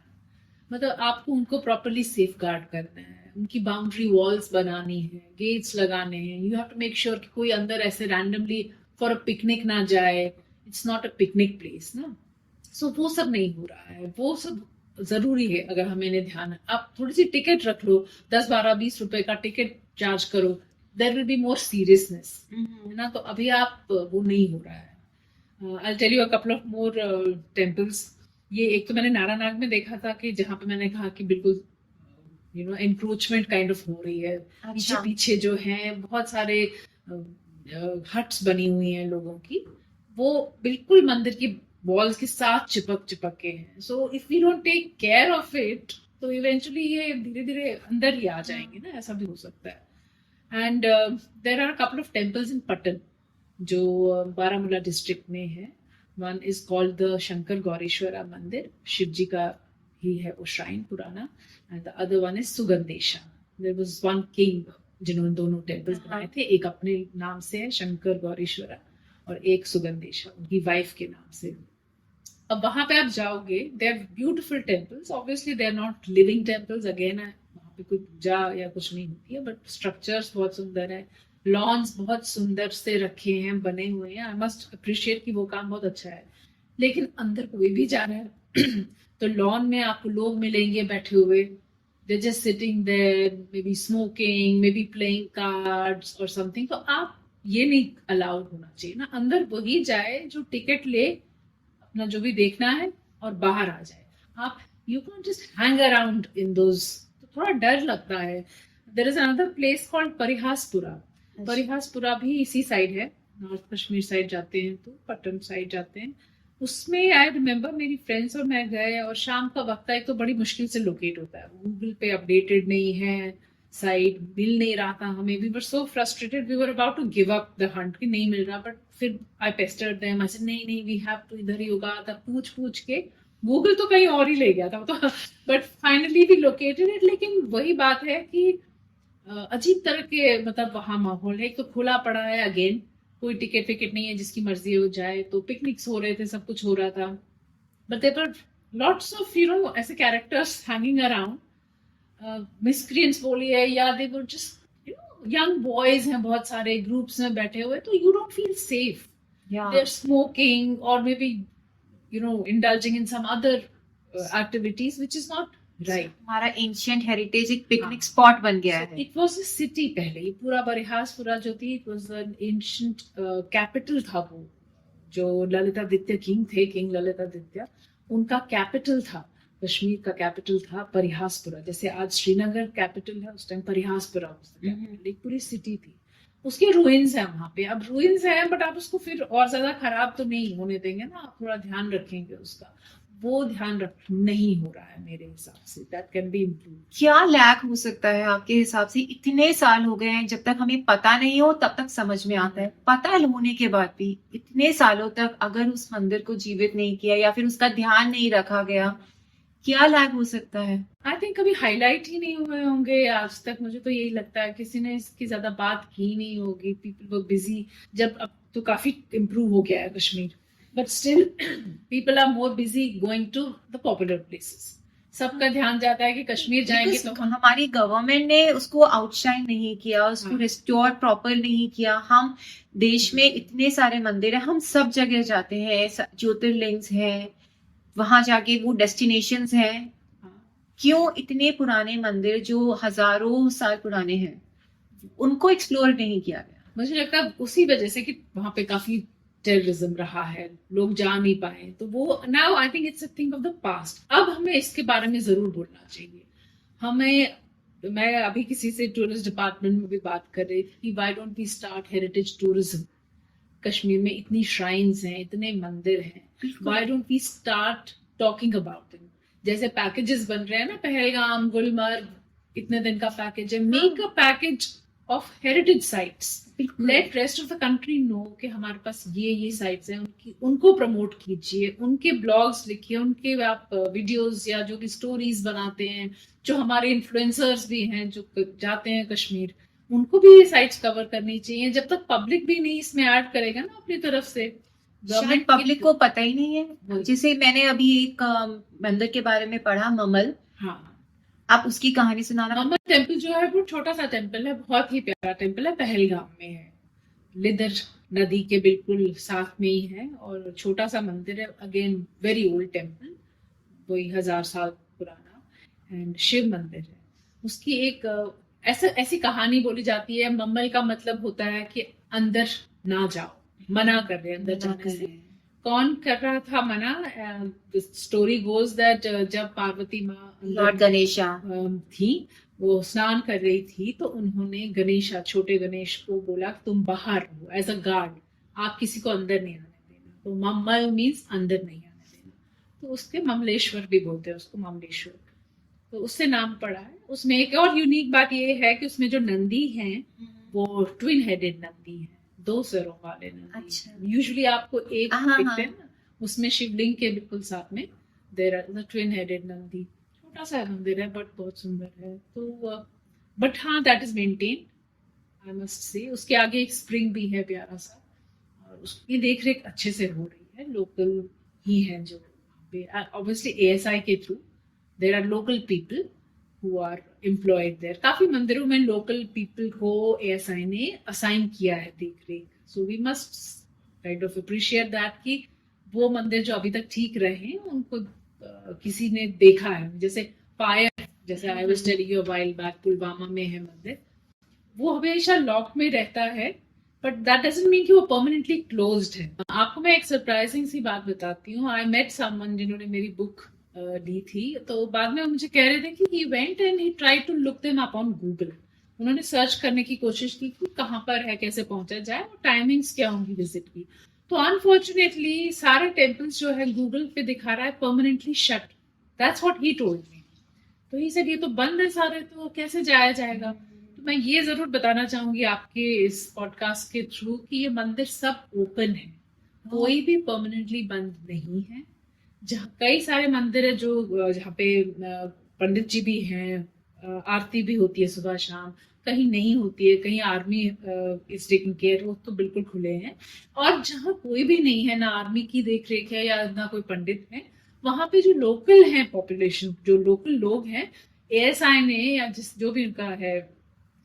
मतलब आपको उनको प्रॉपरली सेफ गार्ड करना है, उनकी बाउंड्री वॉल्स बनानी है, गेट्स लगाने हैं। You have to make sure कि कोई अंदर ऐसे रैंडमली फॉर अ पिकनिक ना जाए। It's not a picnic place ना। सो वो सब नहीं हो रहा है, वो सब जरूरी है। अगर हमें इन्हें ध्यान, आप थोड़ी सी टिकट रख लो, 10, 12, 20 रुपए का टिकट चार्ज करो, there will be more seriousness, है ना। तो अभी आप वो नहीं हो रहा है। I tell you a couple of more temples. ये एक तो मैंने नारानाग में देखा था कि जहाँ पे मैंने कहा कि बिल्कुल एंक्रोचमेंट काइंड ऑफ हो रही है। पीछे पीछे जो है बहुत सारे हट्स बनी हुई हैं लोगों की, वो बिल्कुल मंदिर की वॉल्स के साथ चिपक के हैं। So if we don't take care of it, तो इवेंचुअली ये धीरे धीरे अंदर ही आ जाएंगे ना, ऐसा भी हो सकता है। And there are couple of temples in Patan जो बारामूला डिस्ट्रिक्ट में है। One is called the Shankar Gaurishwara mandir, Shiv ji का ही है वो श्राइन पुराना, and the other one is Sugandhesha. There was one king जिन्होंने दोनों टेम्पल्स बनाए थे, एक अपने नाम से है शंकर गौरीश्वरा और एक सुगंधेशा उनकी वाइफ के नाम से। अब वहां पे आप जाओगे, they are beautiful temples. Obviously they are not living temples, again वहां पे कोई पूजा या कुछ नहीं होती है, बट स्ट्रक्चर्स बहुत सुंदर है, लॉन्स बहुत सुंदर से रखे हैं, बने हुए हैं। आई मस्ट अप्रिशिएट कि वो काम बहुत अच्छा है। लेकिन अंदर कोई भी जा रहा है तो लॉन में आपको लोग मिलेंगे बैठे हुए, they're just sitting there, maybe smoking, maybe playing cards or something. तो आप ये नहीं अलाउड होना चाहिए ना, अंदर वही जाए जो टिकट ले, अपना जो भी देखना है और बाहर आ जाए। आप you can just hang around in those, तो थोड़ा डर लगता है। There is another place called Parihaspora. Parihaspora भी इसी साइड है, नॉर्थ कश्मीर साइड जाते हैं तो पट्टन साइड जाते हैं। उसमें आई रिमेम्बर मेरी फ्रेंड्स और मैं गए, और शाम का वक्त है तो बड़ी मुश्किल से लोकेट होता है, गूगल पे अपडेटेड नहीं है, साइट मिल नहीं रहा था हमें। We were so frustrated, we were about to give up the hunt कि नहीं मिल रहा, बट फिर आई पेस्टर्ड देम, आई सेड नहीं नहीं वी हैव टू, इधर ही होगा। तब पूछ पूछ के गूगल तो कहीं और ही ले गया था तो, but finally we located it. लेकिन वही बात है कि अजीब तरह के मतलब वहाँ माहौल है, एक तो खुला पड़ा है, अगेन कोई टिकट विकेट नहीं है, जिसकी मर्जी हो जाए। तो पिकनिक्स हो रहे थे, सब कुछ हो रहा था, but there were lots of ऐसे कैरेक्टर्स हैंगिंग अराउंड, मिसक्रिएंट्स बोलिए, या they were just young boys हैं, बहुत सारे ग्रुप्स में बैठे हुए, तो you don't feel safe. Yeah. They're smoking or maybe indulging in some other activities which is not right. हमारा एंशियंट हेरिटेज एक पिकनिक स्पॉट बन गया So है। it was a city पहले, ये पूरा परिहासपुरा जो थी, it was an ancient capital था वो, जो ललितादित्य किंग थे, किंग ललितादित्य, उनका कैपिटल था, कश्मीर का कैपिटल था परिहासपुरा। जैसे आज श्रीनगर कैपिटल है, उस टाइम परिहासपुरा was the capital, एक पूरी सिटी थी। उसके रूइंस है वहां पे, अब रूइंस है बट आप उसको फिर और ज्यादा खराब तो नहीं होने देंगे ना, आप थोड़ा ध्यान रखेंगे उसका, वो ध्यान रख नहीं हो रहा है मेरे हिसाब से। That can be improve. क्या लैक हो सकता है आपके हिसाब से? इतने साल हो गए हैं, जब तक हमें पता नहीं हो तब तक समझ में आता है, पता होने के बाद भी इतने सालों तक अगर उस मंदिर को जीवित नहीं किया या फिर उसका ध्यान नहीं रखा गया, क्या लैक हो सकता है? आई थिंक कभी हाईलाइट ही नहीं हुए होंगे आज तक, मुझे तो यही लगता है, किसी ने इसकी ज्यादा बात की नहीं होगी, पीपल वर बिजी। जब अब तो काफी इम्प्रूव हो गया है Kashmir, but still people are more busy going to the popular places. सबका ध्यान जाता है कि कश्मीर जाएंगे Because तो हमारी गवर्नमेंट ने उसको आउटशाइन नहीं किया, उसको हाँ। रिस्टोर प्रॉपर नहीं किया। हम देश में इतने सारे मंदिर हैं, हम सब जगह जाते हैं, ज्योतिर्लिंग्स हैं, वहां जाके वो डेस्टिनेशंस हैं, क्यों इतने पुराने मंदिर जो हजारों साल पुराने हैं उनको एक्सप्लोर नहीं किया गया? मुझे लगता है उसी वजह से कि वहां पे काफी टेररिज्म रहा है, लोग जा नहीं पाए, तो वो now I think it's a thing of the past. अब हमें इसके बारे में जरूर बोलना चाहिए। हमें, मैं अभी किसी से टूरिस्ट डिपार्टमेंट में भी बात कर रही थी कि why don't we start heritage tourism. Kashmir में इतनी श्राइन्स हैं, इतने मंदिर हैं, why don't we start talking about it. जैसे पैकेजेस बन रहे हैं ना, पहलगाम, गुलमर्ग, इतने दिन का पैकेज है, make a package of heritage sites, let rest of the country know कि हमारे पास ये साइट्स हैं, उनको प्रमोट कीजिए, उनके ब्लॉग्स लिखिए, उनके आप वीडियोस या जो भी स्टोरीज बनाते हैं, जो हमारे इन्फ्लुएंसर्स भी हैं जो जाते हैं कश्मीर, उनको भी ये साइट्स कवर करनी चाहिए। जब तक पब्लिक भी नहीं इसमें ऐड करेगा ना अपनी तरफ से, शायद पब्लिक को पता ही नहीं है। जैसे मैंने अभी एक मंदिर के बारे में पढ़ा, ममल, हाँ, आप उसकी कहानी सुनाना। ममल टेम्पल जो है वो छोटा सा टेम्पल है, बहुत ही प्यारा टेम्पल है, पहलगाम में है, लिदर नदी के बिल्कुल साथ में ही है, और छोटा सा मंदिर है, अगेन वेरी ओल्ड टेम्पल, वही 1000 साल पुराना, एंड शिव मंदिर है। उसकी एक ऐसी कहानी बोली जाती है, मम्मल का मतलब होता है कि अंदर ना जाओ, मना कर रहे हैं अंदर जाने से। कौन कर रहा था मना? स्टोरी गोज दैट जब पार्वती माँ लॉर्ड गणेशा थी, वो स्नान कर रही थी, तो उन्होंने गणेशा, छोटे गणेश को बोला कि तुम बाहर रहो एज अ गार्ड, आप किसी को अंदर नहीं आने देना। तो मम्मल मीन्स अंदर नहीं आने देना, तो उसके ममलेश्वर भी बोलते हैं उसको, ममलेश्वर, तो उससे नाम पड़ा है। उसमें एक और यूनिक बात ये है कि उसमें जो नंदी हैं वो ट्विन हेडेड नंदी है, 2 सिरों वाले नंदी। अच्छा। यूजुअली आपको एक हाँ, दिखते हैं ना, उसमें शिवलिंग के बिल्कुल साथ में there are the twin headed Nandi. छोटा सा मंदिर है बट बहुत सुंदर है। तो बट हाँ, that is maintain, I must say. उसके आगे एक स्प्रिंग भी है प्यारा सा, और उसकी देख रेख अच्छे से हो रही है, लोकल ही है जो, ऑब्वियसली ASI के through there are local people who are employed there। काफी मंदिरों में लोकल पीपल को ASI ने असाइन किया है देख रेख, so we must kind of appreciate that कि वो मंदिर जो अभी तक ठीक रहे, उनको किसी ने देखा है, जैसे फायर, जैसे I was telling you a while back, Pulwama में है मंदिर, वो हमेशा लॉक में रहता है, बट दैट डजंट मीन कि वो परमानेंटली क्लोज्ड है। आपको मैं एक सरप्राइजिंग सी बात बताती हूँ। आई मेट समवन जिन्होंने मेरी बुक ली थी, तो बाद में वो मुझे कह रहे थे कि he went and he tried to look them up on Google. उन्होंने सर्च करने की कोशिश की कि कहाँ पर है, कैसे पहुंचा जाए और टाइमिंग्स क्या होंगी विजिट की। तो अनफॉर्चुनेटली सारे टेम्पल्स जो है गूगल पे दिखा रहा है permanently shut. That's what he told me. तो ही सेड ये तो बंद है सारे, तो कैसे जाया जाएगा। तो मैं ये जरूर बताना चाहूंगी आपके इस पॉडकास्ट के थ्रू कि ये मंदिर सब ओपन है, कोई भी परमानेंटली बंद नहीं है। जहाँ कई सारे मंदिर है जो जहाँ पे पंडित जी भी हैं, आरती भी होती है सुबह शाम, कहीं नहीं होती है, कहीं आर्मी इज टेकिंग केयर, वो तो बिल्कुल खुले हैं। और जहाँ कोई भी नहीं है, ना आर्मी की देख रेख है या ना कोई पंडित है, वहां पे जो लोकल है पॉपुलेशन, जो लोकल लोग हैं, एएसआई ने या जिस जो भी उनका है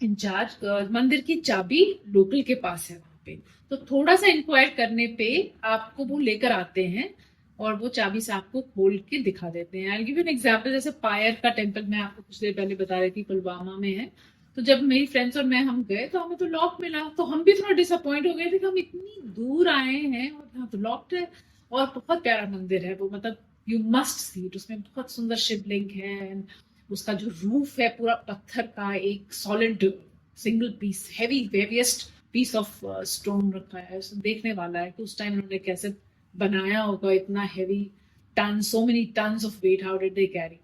इंचार्ज, मंदिर की चाबी लोकल के पास है वहां पे। तो थोड़ा सा इंक्वायर करने पे आपको वो लेकर आते हैं और वो चाबी से आपको खोल के दिखा देते हैं। आई गिव एन एग्जांपल, जैसे पायर का टेम्पल मैं आपको कुछ देर पहले बता रही थी, पुलवामा में है। तो जब मेरी फ्रेंड्स और मैं हम गए तो हमें तो लॉक मिला, तो हम भी थोड़ा डिसअपॉइंट हो गए थे कि हम इतनी दूर आए हैं और यहाँ तो लॉक्ड है। और बहुत प्यारा मंदिर है वो, मतलब यू मस्ट सी इट। उसमें बहुत सुंदर शिवलिंग है, उसका जो रूफ है पूरा पत्थर का, एक solid single piece, heaviest piece of stone रखा है। देखने वाला है कि उस टाइम उन्होंने कैसे बनाया होगा इतना heavy, ton, so many tons of weight, how did they carry.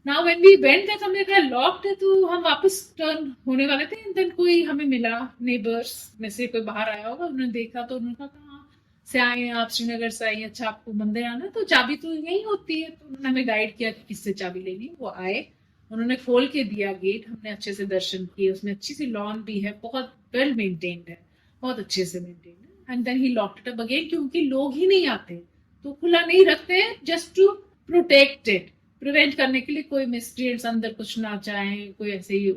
Now when we went that, हमने कहा लॉक्ड है, तो हम वापस टर्न होने वाले थे, एंड देन कोई हमें मिला, नेबर्स में से कोई बाहर आया होगा, उन्होंने देखा तो उन्होंने कहा कहाँ से आए हैं आप, श्रीनगर से आए, अच्छा आपको मंदिर आना है, तो चाबी तो यही होती है। तो उन्होंने हमें गाइड किया कि किससे चाबी लेनी है। वो आए, उन्होंने खोल के दिया गेट, हमने अच्छे से दर्शन किए। उसमें अच्छी सी लॉन भी है, बहुत वेल मेंटेन्ड है, बहुत अच्छे से मेंटेन्ड है। And then he locked it up again, क्योंकि लोग ही नहीं आते तो खुला नहीं रखते हैं, just to protect it, prevent करने के लिए कोई मिस्क्रिएंट्स अंदर कुछ ना चाहे, कोई ऐसे ही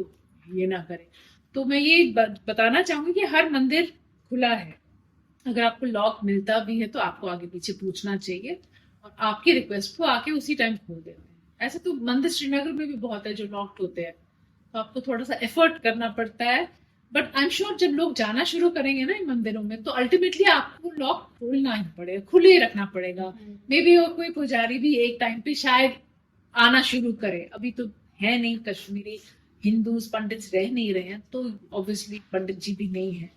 ये ना करे। तो मैं ये बताना चाहूंगी कि हर मंदिर खुला है। अगर आपको लॉक मिलता भी है तो आपको आगे पीछे पूछना चाहिए और आपकी रिक्वेस्ट को आके उसी टाइम खोल देते हैं। ऐसे तो मंदिर श्रीनगर में भी बहुत है जो लॉक्ड होते हैं, तो आपको थोड़ा सा एफर्ट करना पड़ता है। बट आई एम श्योर जब लोग जाना शुरू करेंगे ना इन मंदिरों में, तो अल्टीमेटली आपको लॉक खोलना ही पड़ेगा, खुले ही रखना पड़ेगा। मे बी और कोई पुजारी भी एक टाइम पे शायद आना शुरू करे, अभी तो है नहीं, कश्मीरी हिंदूज पंडित रह नहीं रहे हैं, तो ऑब्वियसली पंडित जी भी नहीं है।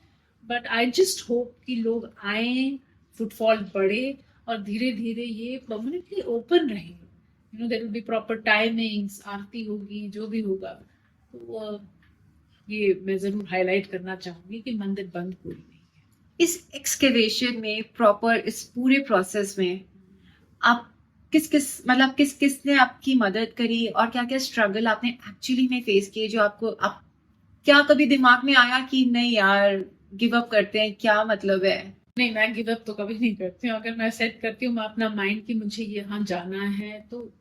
बट आई जस्ट होप कि लोग आए, फुटफॉल बढ़े और धीरे धीरे ये परमानेंटली ओपन रहे। You know there will be proper timings, आरती होगी, जो भी होगा। तो ये मैं जरूर हाईलाइट करना चाहूंगी कि मंदिर बंद कोई नहीं है। इस एक्सकेवेशन में, प्रॉपर इस पूरे प्रोसेस में आप किस किस ने आपकी मदद करी और क्या क्या स्ट्रगल आपने एक्चुअली में फेस किए, जो आपको आप क्या कभी दिमाग में आया कि नहीं यार गिव अप करते हैं, क्या मतलब है? नहीं, मैं गिव अप तो कभी नहीं करती हूँ। अगर मैं सेट करती हूँ मैं अपना माइंड कि मुझे यहाँ जाना है, तो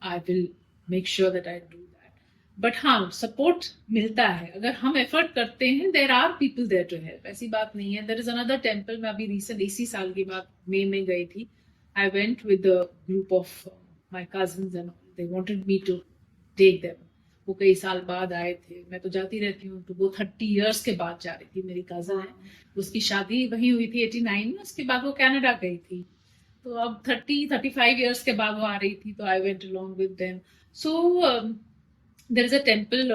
I will make sure that I do that. But हाँ, सपोर्ट मिलता है अगर हम एफर्ट करते हैं। There are people there to help, ऐसी बात नहीं है। देयर इज अनदर टेम्पल, मैं अभी रिसेंट इसी साल की बात मई में गई थी। I went with a group of my cousins and they wanted me to take them. वो कई साल बाद आए थे, मैं तो जाती रहती हूँ, तो वो 30 इयर्स के बाद जा रही थी। मेरी कजन है, उसकी शादी वहीं हुई थी 89 में, उसके बाद वो कनाडा गई थी। तो अब 35 इयर्स के बाद वो आ रही थी, तो I went along with them. So there is a temple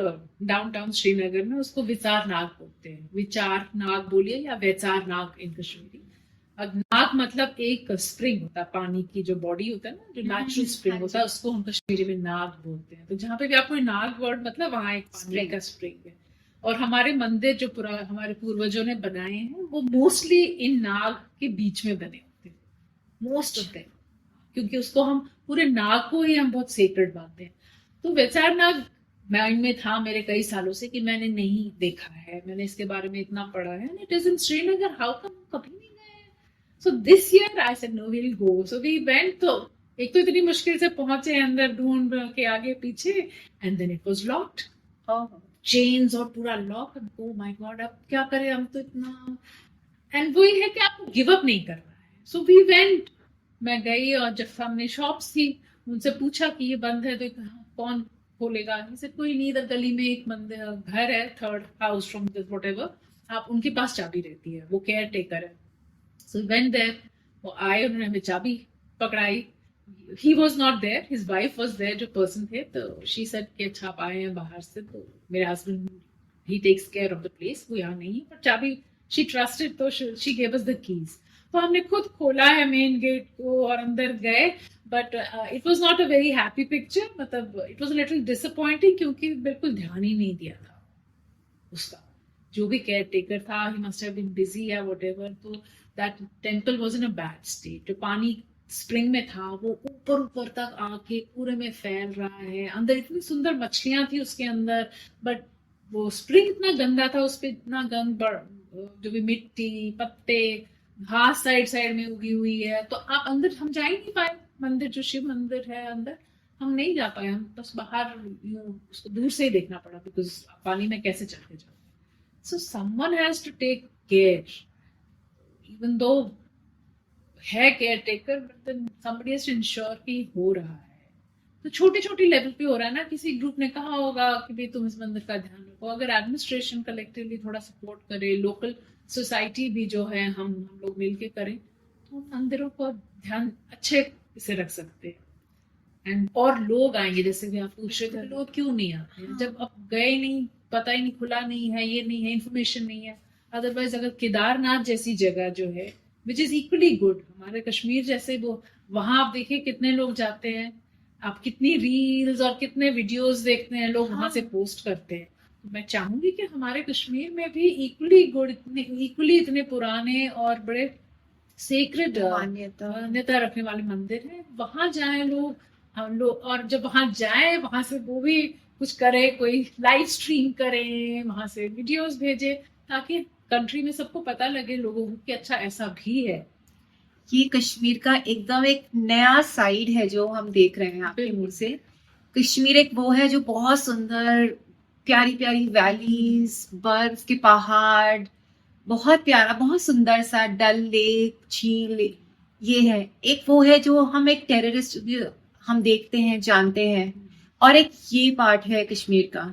downtown Srinagar में, उसको विचार नाग बोलते हैं। विचार नाग बोलिए या वैचार नाग इन कश्मीरी। अब नाग मतलब एक स्प्रिंग होता है, पानी की जो बॉडी होता है ना, जो नेचुरल स्प्रिंग होता है, उसको हम कश्मीरी में नाग बोलते हैं। तो जहाँ पे भी आपको नाग वर्ड, मतलब वहां एक पानी का स्प्रिंग है। और हमारे मंदिर जो हमारे पूर्वजों ने बनाए हैं, वो मोस्टली इन नाग के बीच में बने होते हैं, मोस्ट ऑफ देम, क्योंकि उसको हम पूरे नाग को ही हम बहुत सेक्रेड मानते हैं। तो वैचार नाग माइंड में था मेरे कई सालों से कि मैंने नहीं देखा है, मैंने इसके बारे में इतना पढ़ा है, it is in Srinagar, how come कभी नहीं गए। So this year I said no, we will go. So we went. तो एक तो इतनी मुश्किल से पहुंचे अंदर, ढूंढ के आगे पीछे, and then it was locked, chains और पूरा लॉक। ओ माय गॉड, अब क्या करें हम, तो इतना। एंड वही है कि आपको गिव अप नहीं करना है। सो वी वेंट, मैं गई और जब सामने शॉप्स थी, उनसे पूछा कि ये बंद है तो कौन खोलेगा? He said, कोई नहीं, इधर गली में एक मंदिर घर है, थर्ड हाउस फ्रॉम व्हाटएवर, आप उनके पास चाबी रहती है, वो केयर टेकर है. सो वेंट देयर, वो आए, उन्होंने हमें चाबी पकड़ाई. He was not there, his wife was there, जो पर्सन थे. तो शी सेड कि अच्छा आप आए हैं बाहर से, तो मेरे हस्बैंड ही takes care of the place, वो यहाँ नहीं है, पर चाबी शी ट्रस्टेड, तो she gave us the keys. तो हमने खुद खोला है मेन गेट को और अंदर गए. But it was not a very happy picture, मतलब इट वॉज लिटिल डिसअपॉइंटिंग, क्योंकि बिल्कुल ध्यान ही नहीं दिया था उसका. जो भी केयर टेकर था, he must have been busy या व्हाटएवर. तो that temple was in a bad state. जो पानी स्प्रिंग में था वो ऊपर ऊपर तक आके पूरे में फैल रहा है. अंदर इतनी सुंदर मछलियां थी उसके अंदर, बट वो स्प्रिंग इतना गंदा था, उस पर इतना गंद, जो भी मिट्टी, पत्ते, घास साइड साइड में उगी हुई है. तो आप अंदर, हम जा ही नहीं पाए मंदिर, जो शिव मंदिर है अंदर हम नहीं जा पाए. हम बस बाहर यूं उसको दूर से ही देखना पड़ा, बिकॉज पानी में कैसे चल के जाओ. So someone has to take care, even though है caretaker, but then somebody has to ensure कि हो रहा है. तो छोटी छोटी लेवल पे हो रहा है ना. किसी ग्रुप ने कहा होगा कि भाई तुम इस मंदिर का ध्यान रखो. अगर एडमिनिस्ट्रेशन कलेक्टिवली थोड़ा सपोर्ट करे, लोकल सोसाइटी भी जो है, हम लोग मिलके करें, तो मंदिरों को ध्यान अच्छे से रख सकते हैं. एंड और लोग आएंगे, जैसे कि आप पूछ रहे थे, लोग क्यों नहीं आते हैं? जब अब गए नहीं, पता ही नहीं, खुला नहीं है, ये नहीं है, इन्फॉर्मेशन नहीं है. अदरवाइज अगर केदारनाथ जैसी जगह जो है, विच इज इक्वली गुड, हमारे कश्मीर जैसे, वो वहां आप देखिए कितने लोग जाते हैं, आप कितनी रील्स और कितने वीडियोस देखते हैं, लोग वहां से पोस्ट करते हैं. तो मैं चाहूंगी कि हमारे कश्मीर में भी इक्वली गुड, इक्वली इतने पुराने और बड़े सेक्रेड मान्यता रखने वाले मंदिर हैं. वहां जाए लोग, हम लोग, और जब वहां जाए, वहां से वो भी कुछ करे, कोई लाइव स्ट्रीम करे, वहां से वीडियोस भेजे, ताकि कंट्री में सबको पता लगे, लोगों को कि अच्छा ऐसा भी है. ये कश्मीर का एकदम एक नया साइड है जो हम देख रहे हैं आपके मुंह से. कश्मीर एक वो है जो बहुत सुंदर, प्यारी प्यारी वैलीज, बर्फ के पहाड़, बहुत प्यारा, बहुत सुंदर सा डल लेक, झील, ये है. एक वो है जो हम एक टेररिस्ट हम देखते हैं, जानते हैं, और एक ये पार्ट है कश्मीर का.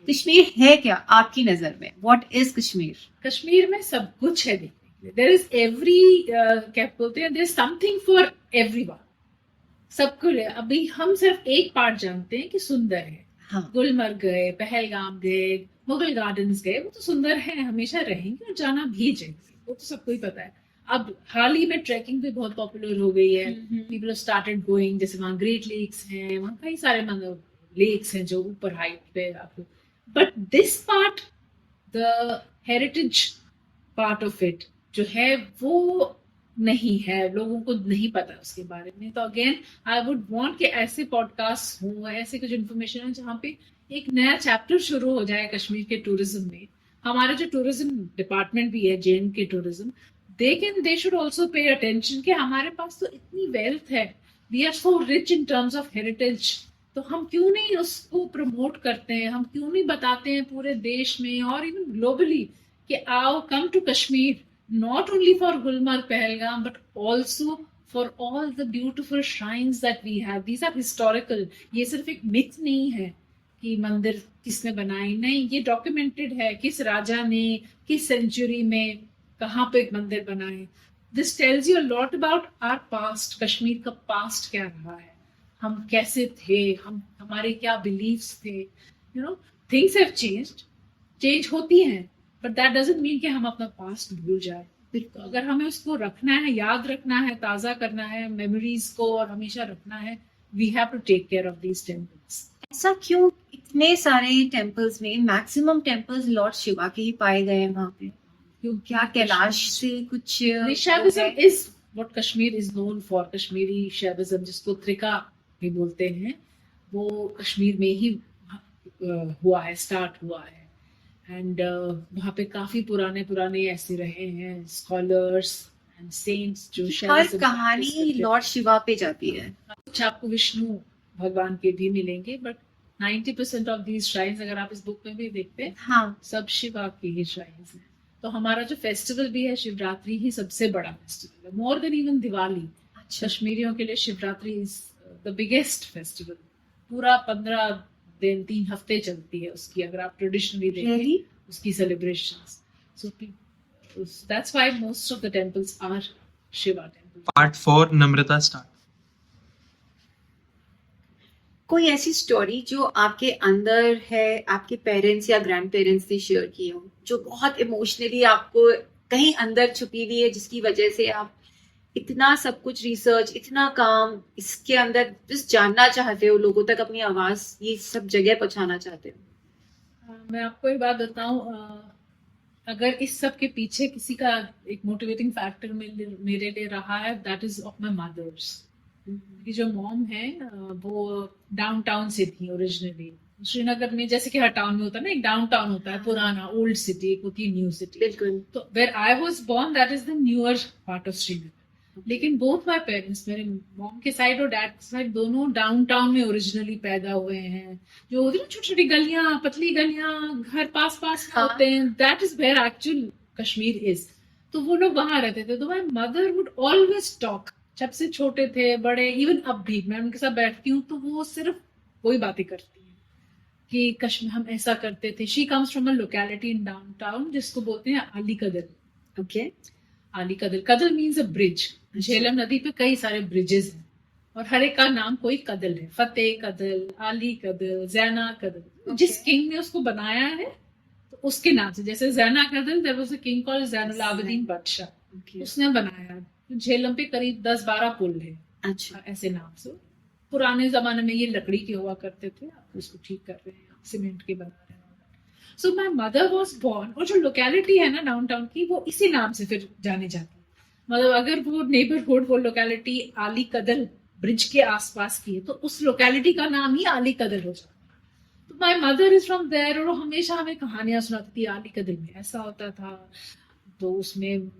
कश्मीर है क्या आपकी नजर में? What is Kashmir? कश्मीर में सब कुछ है देखने के लिए. देयर इज एवरी, क्या बोलते हैं, there is something for everyone. सबको ले. अभी हम सिर्फ एक पार्ट जानते हैं कि सुंदर है. हाँ. गुलमर्ग गए, पहलगाम गए, मुगल गार्डन्स गए, वो तो सुंदर है, हमेशा रहेंगे और जाना भी चाहिए, वो तो सबको ही पता है. अब हाल ही में ट्रैकिंग भी बहुत पॉपुलर हो गई है. पीपल हैव स्टार्टेड गोइंग, जैसे वहाँ ग्रेट लेक्स हैं, वहाँ कई सारे लेक्स हैं जो ऊपर हाइट पे आपको. But this part, the heritage part of it जो है, वो नहीं है, लोगों को नहीं पता उसके बारे में. तो अगेन आई वुड वांट कि ऐसे पॉडकास्ट हो, ऐसे कुछ इन्फॉर्मेशन है जहाँ पे एक नया चैप्टर शुरू हो जाए कश्मीर के टूरिज्म में. हमारा जो टूरिज्म डिपार्टमेंट भी है, JNK tourism, they should also pay attention कि हमारे पास तो इतनी वेल्थ है, we are so rich in terms of heritage, तो हम क्यों नहीं उसको प्रमोट करते हैं, हम क्यों नहीं बताते हैं पूरे देश में और इवन ग्लोबली कि आओ, come to Kashmir, not only for Gulmarg, Pahalgam, but also for all the beautiful shrines that we have. These are historical. ये सिर्फ एक मिथ नहीं है कि मंदिर किसने बनाई, नहीं, ये डॉक्यूमेंटेड है, किस राजा ने किस सेंचुरी में कहाँ पे एक मंदिर बनाए. This tells you a lot about our past. Kashmir का पास्ट क्या रहा है, हम कैसे थे, हमारे क्या बिलीव्स थे. You know, things have change होती हैं, बट दैट डजंट मीन कि हम अपना पास्ट भूल जाए. तो अगर हमें उसको रखना है, याद रखना है, ताज़ा करना है मेमोरीज को और हमेशा रखना है, we have to take care of these temples. ऐसा क्यों इतने सारे टेम्पल्स में मैक्सिमम टेम्पल्स लॉर्ड शिवा के ही पाए गए हैं वहाँ पे? क्यों, क्या कैलाश से कुछ? Shaivism is what Kashmir is known for. Kashmiri Shaivism, जिसको त्रिका भी बोलते हैं, वो कश्मीर में ही हुआ है, स्टार्ट हुआ है. एंड वहाँ पे काफी पुराने ऐसे रहे हैं स्कॉलर्स एंड सेंट्स जो हर कहानी लॉर्ड शिवा पे जाती है. कुछ आपको विष्णु भगवान के भी मिलेंगे, बट 90% ऑफ दीज श्राइन्स, अगर आप इस बुक में भी देखते हैं, हाँ, सब शिवा की ही श्राइन्स हैं. तो हमारा जो फेस्टिवल भी है, शिवरात्रि ही सबसे बड़ा फेस्टिवल है, मोर देन इवन दिवाली. कश्मीरियों के लिए Shivratri is the biggest festival, पूरा 15 दिन 3 हफ्ते चलती है उसकी, अगर आप ट्रेडिशनली देखें Really? उसकी celebrations. So that's why most of the temples are Shiva temples. Part 4, Namrata start. कोई ऐसी स्टोरी जो आपके अंदर है, आपके पेरेंट्स या ग्रैंड पेरेंट्स ने शेयर की हो, जो बहुत इमोशनली आपको कहीं अंदर छुपी हुई है, जिसकी वजह से आप इतना सब कुछ रिसर्च, इतना काम इसके अंदर बस जानना चाहते हो, लोगों तक अपनी आवाज ये सब जगह पहुंचाना चाहते हो? मैं आपको एक बात बताऊं, अगर इस सब के पीछे किसी का एक मोटिवेटिंग फैक्टर मेरे लिए रहा है, that is of my mother's. मेरी जो मॉम है वो डाउनटाउन से थी ओरिजिनली. श्रीनगर में जैसे कि हर टाउन में होता है ना, एक डाउनटाउन होता है पुराना ओल्ड सिटी, एक होती है न्यू सिटी. बिल्कुल. तो where I was born that is the newer part of Srinagar. लेकिन बोथ माय पेरेंट्स, मेरे मॉम के साइड और डैड के साइड, दोनों डाउनटाउन में ओरिजिनली पैदा हुए हैं. जो होती है ना छोटी छोटी गलियां, पतली गलियां, घर पास पास में होते हैं, that is where actual Kashmir is. तो वो लोग वहां रहते थे. तो my mother would always talk, जब से छोटे थे बड़े, इवन अब भी मैं उनके साथ बैठती हूँ तो वो सिर्फ वही बातें करती हैं कि कश्मीर हम ऐसा करते थे. She comes from a locality in downtown जिसको बोलते हैं Ali Kadal. Okay. Ali Kadal, Kadal means a bridge. Jhelum नदी पे कई सारे ब्रिजेस हैं और हर एक का नाम कोई कदल है. फतेह कदल, अली कदल, जैना कदल. जिस किंग ने उसको बनाया है तो उसके नाम से, जैसे Zaina Kadal, there was a king called Zainul Abidin Badshah, उसने बनाया. झेलम पे करीब 10-12 पुल है. अच्छा. ऐसे नाम से. पुराने जमाने में ये लकड़ी के हुआ करते थे, आप उसको ठीक कर रहे हैं, सीमेंट के बना रहे हैं. So my mother was born, और जो लोकेलिटी है ना डाउनटाउन की, वो इसी नाम से फिर जानी जाती है. मतलब अगर वो नेबरहुड, वो लोकेलिटी आली कदल ब्रिज के आसपास की है तो उस लोकेलिटी का नाम ही आली कदल हो जाता है. तो my mother is from there, और वो हमेशा हमें कहानियां सुनाती थी. आली कदल में ऐसा होता था, तो उसमें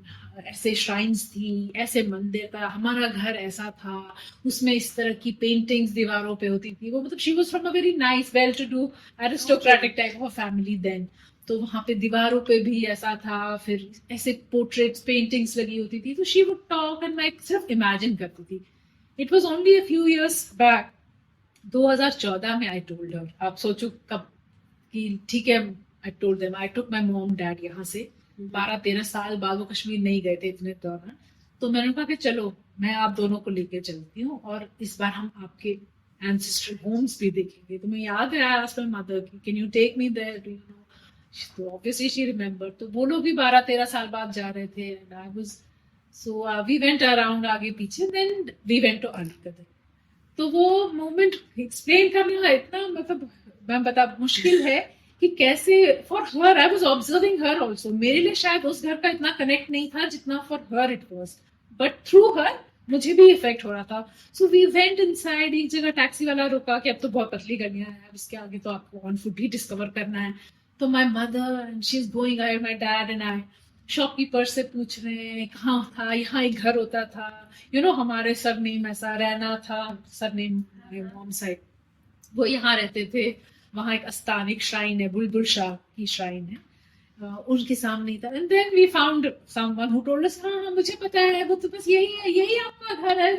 ऐसे श्राइन्स थी, ऐसे मंदिर था, हमारा घर ऐसा था, उसमें इस तरह की पेंटिंग्स दीवारों पे होती थी. वो मतलब she was from a very nice well to do aristocratic type of family then. तो वहां पे दीवारों पे भी ऐसा था, फिर ऐसे पोर्ट्रेट्स पेंटिंग्स लगी होती थी. तो शी वुड टॉक एंड मैं सिर्फ इमेजिन करती थी. It was only a few years back, 2014 में आई टोल्ड हर. आप सोचो कब कि ठीक है, I told them, I took my mom dad यहाँ से 12-13 साल बाद, वो कश्मीर नहीं गए थे इतने दौरान. तो मैंने कहा कि चलो मैं आप दोनों को लेके चलती हूँ और इस बार हम आपके एंसेस्ट्रल होम्स भी देखेंगे. तो मैं याद आया आज माय मदर की, can you take me there, you know. तो ऑब्वियसली शी रिमेम्बर. तो वो लोग भी 12-13 साल बाद जा रहे थे. And I was so we went around, आगे पीछे, then we went to Ali Kadal. तो वो मोमेंट एक्सप्लेन करना इतना, मतलब मैं बता, मुश्किल है कि कैसे. For her, I was observing her also. मेरे लिए शायद उस घर का इतना कनेक्ट नहीं था जितना for her it was, but through her मुझे भी इफेक्ट हो रहा था. So we went inside. एक जगह टैक्सी वाला रुका कि अब तो बहुत पतली गलियां हैं, अब इसके आगे तो आपको ऑन फुट ही डिस्कवर करना है. तो my mother and she is going ahead, my dad and I. Shopkeeper से पूछ रहे हैं कहाँ था, यहाँ एक घर होता था, यू नो, हमारे सरनेम ऐसा रहना था, सरनेम मॉम साइड, वो यहाँ रहते थे. वहाँ एक आस्थान, एक श्राइन है, बुलबुल शाह की श्राइन है, उनके सामने ही था. And then we found someone who told us, हाँ मुझे पता है, वो तो बस यही है, यही आपका घर है.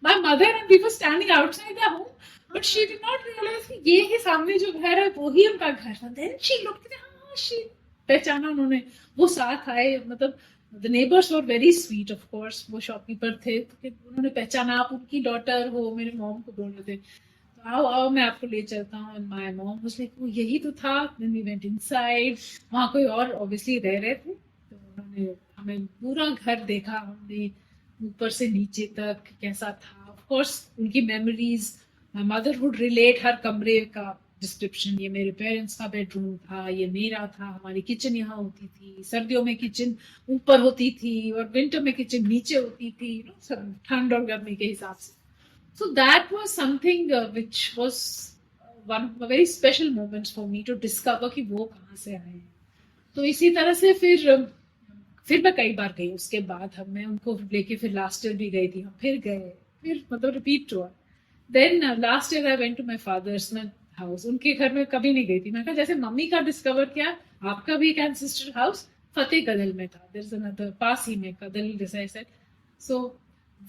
My mother and we were standing outside the home, but she did not realise कि ये ही सामने जो घर है वो ही उनका घर था. देन शी लुक्ड, हाँ शी पहचाना उन्होंने, वो साथ आए. मतलब the neighbours were very sweet, of course. वो शॉपकीपर थे तो उन्होंने पहचाना, आप उनकी डॉटर हो, मेरे मॉम को बोल रहे थे, आओ आओ मैं आपको ले चलता हूँ. And my mom was like, वो यही तो था. Then we went inside. वहाँ कोई और ऑब्वियसली रह रहे थे, तो उन्होंने हमें पूरा घर देखा. हमने ऊपर से नीचे तक कैसा था. ऑफ कोर्स उनकी memories, my mother would relate her कमरे का डिस्क्रिप्शन. ये मेरे पेरेंट्स का बेडरूम था, ये मेरा था, हमारी किचन यहाँ होती थी, सर्दियों में किचन ऊपर होती थी और विंटर में किचन नीचे होती थी, यू नो, सब ठंड और गर्मी के हिसाब से. So that was something which was one of the very special moments for me to discover कि वो कहाँ से आए हैं. तो इसी तरह से फिर मैं कई बार गई. उसके बाद मैं उनको लेके फिर लास्ट ईयर भी गई थी, हम फिर गए, फिर मतलब रिपीट हुआ. Then last year I went to my father's house. उनके घर में कभी नहीं गई थी. मैं कहा जैसे मम्मी का डिस्कवर किया, आपका भी एक एंसेस्टर हाउस फतेह कदल में था. देयर इज अनदर पास ही में कदल, जैसे आई सेड. सो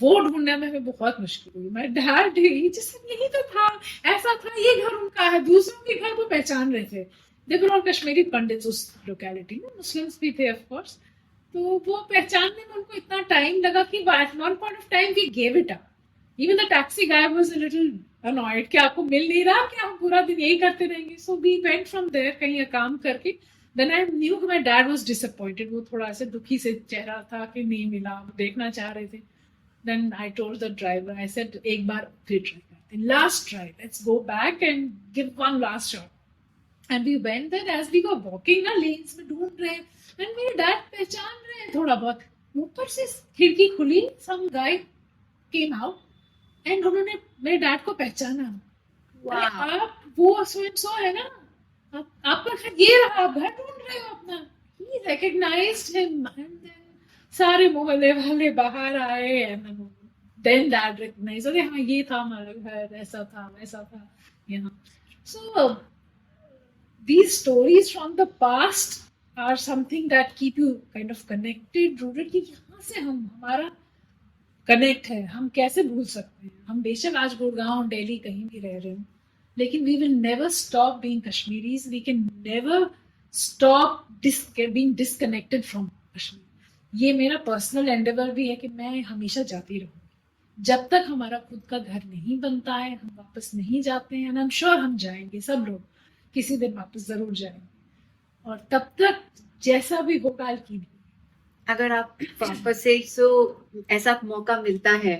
वो ढूंढने में हमें बहुत मुश्किल हुई। माय डैड जैसे यही तो था, ऐसा था, ये घर उनका है, दूसरों के घर वो पहचान रहे थे। दे वर ऑल कश्मीरी पंडित्स उस लोकेलिटी में, मुस्लिम्स भी थे ऑफ कोर्स। तो वो पहचानने में उनको इतना टाइम लगा कि at one point of time we gave it up. Even the taxi guy was a little annoyed कि आपको मिल नहीं रहा, कि हम पूरा दिन यही करते रहेंगे। So we went from there कहीं काम करके। Then I knew my dad was disappointed, वो थोड़ा ऐसे दुखी से चेहरा था कि नहीं मिला, वो देखना चाह रहे थे। Then I told the driver, I said, एक बार फिर try करते हैं, last try, let's go back and give one last shot. And we went there, as we were walking ना lanes में ढूंढ रहे हैं, and मेरे डैड पहचान रहे हैं थोड़ा बहुत। ऊपर से खिड़की खुली, some guy came out, and उन्होंने मेरे डैड को पहचाना। अरे आप वो so and so है ना, आपका घर ये रहा, आप घर ढूंढ रहे हो अपना। He recognized him, and then सारे मोहल्ले वाले बाहर आए। देन डैड रिकॉग्नाइज, अरे हाँ ये था हमारा घर, ऐसा था वैसा था यहाँ। So these stories from the past are something that keep you kind of connected, rooted, कि यहाँ से हमारा कनेक्ट है। हम कैसे भूल सकते हैं? हम बेशक आज गुड़गांव दिल्ली कहीं भी रह रहे हो, लेकिन we will never stop being Kashmiris. We can never stop being disconnected from Kashmir. ये मेरा पर्सनल एंडेवर भी है कि मैं हमेशा जाती रहूंगी जब तक हमारा खुद का घर नहीं बनता है, हम वापस नहीं जाते हैं। आई एम श्योर हम जाएंगे, सब लोग किसी दिन वापस जरूर जाएंगे। और तब तक जैसा भी हो काल की भी, अगर आप वापस से ऐसा मौका मिलता है,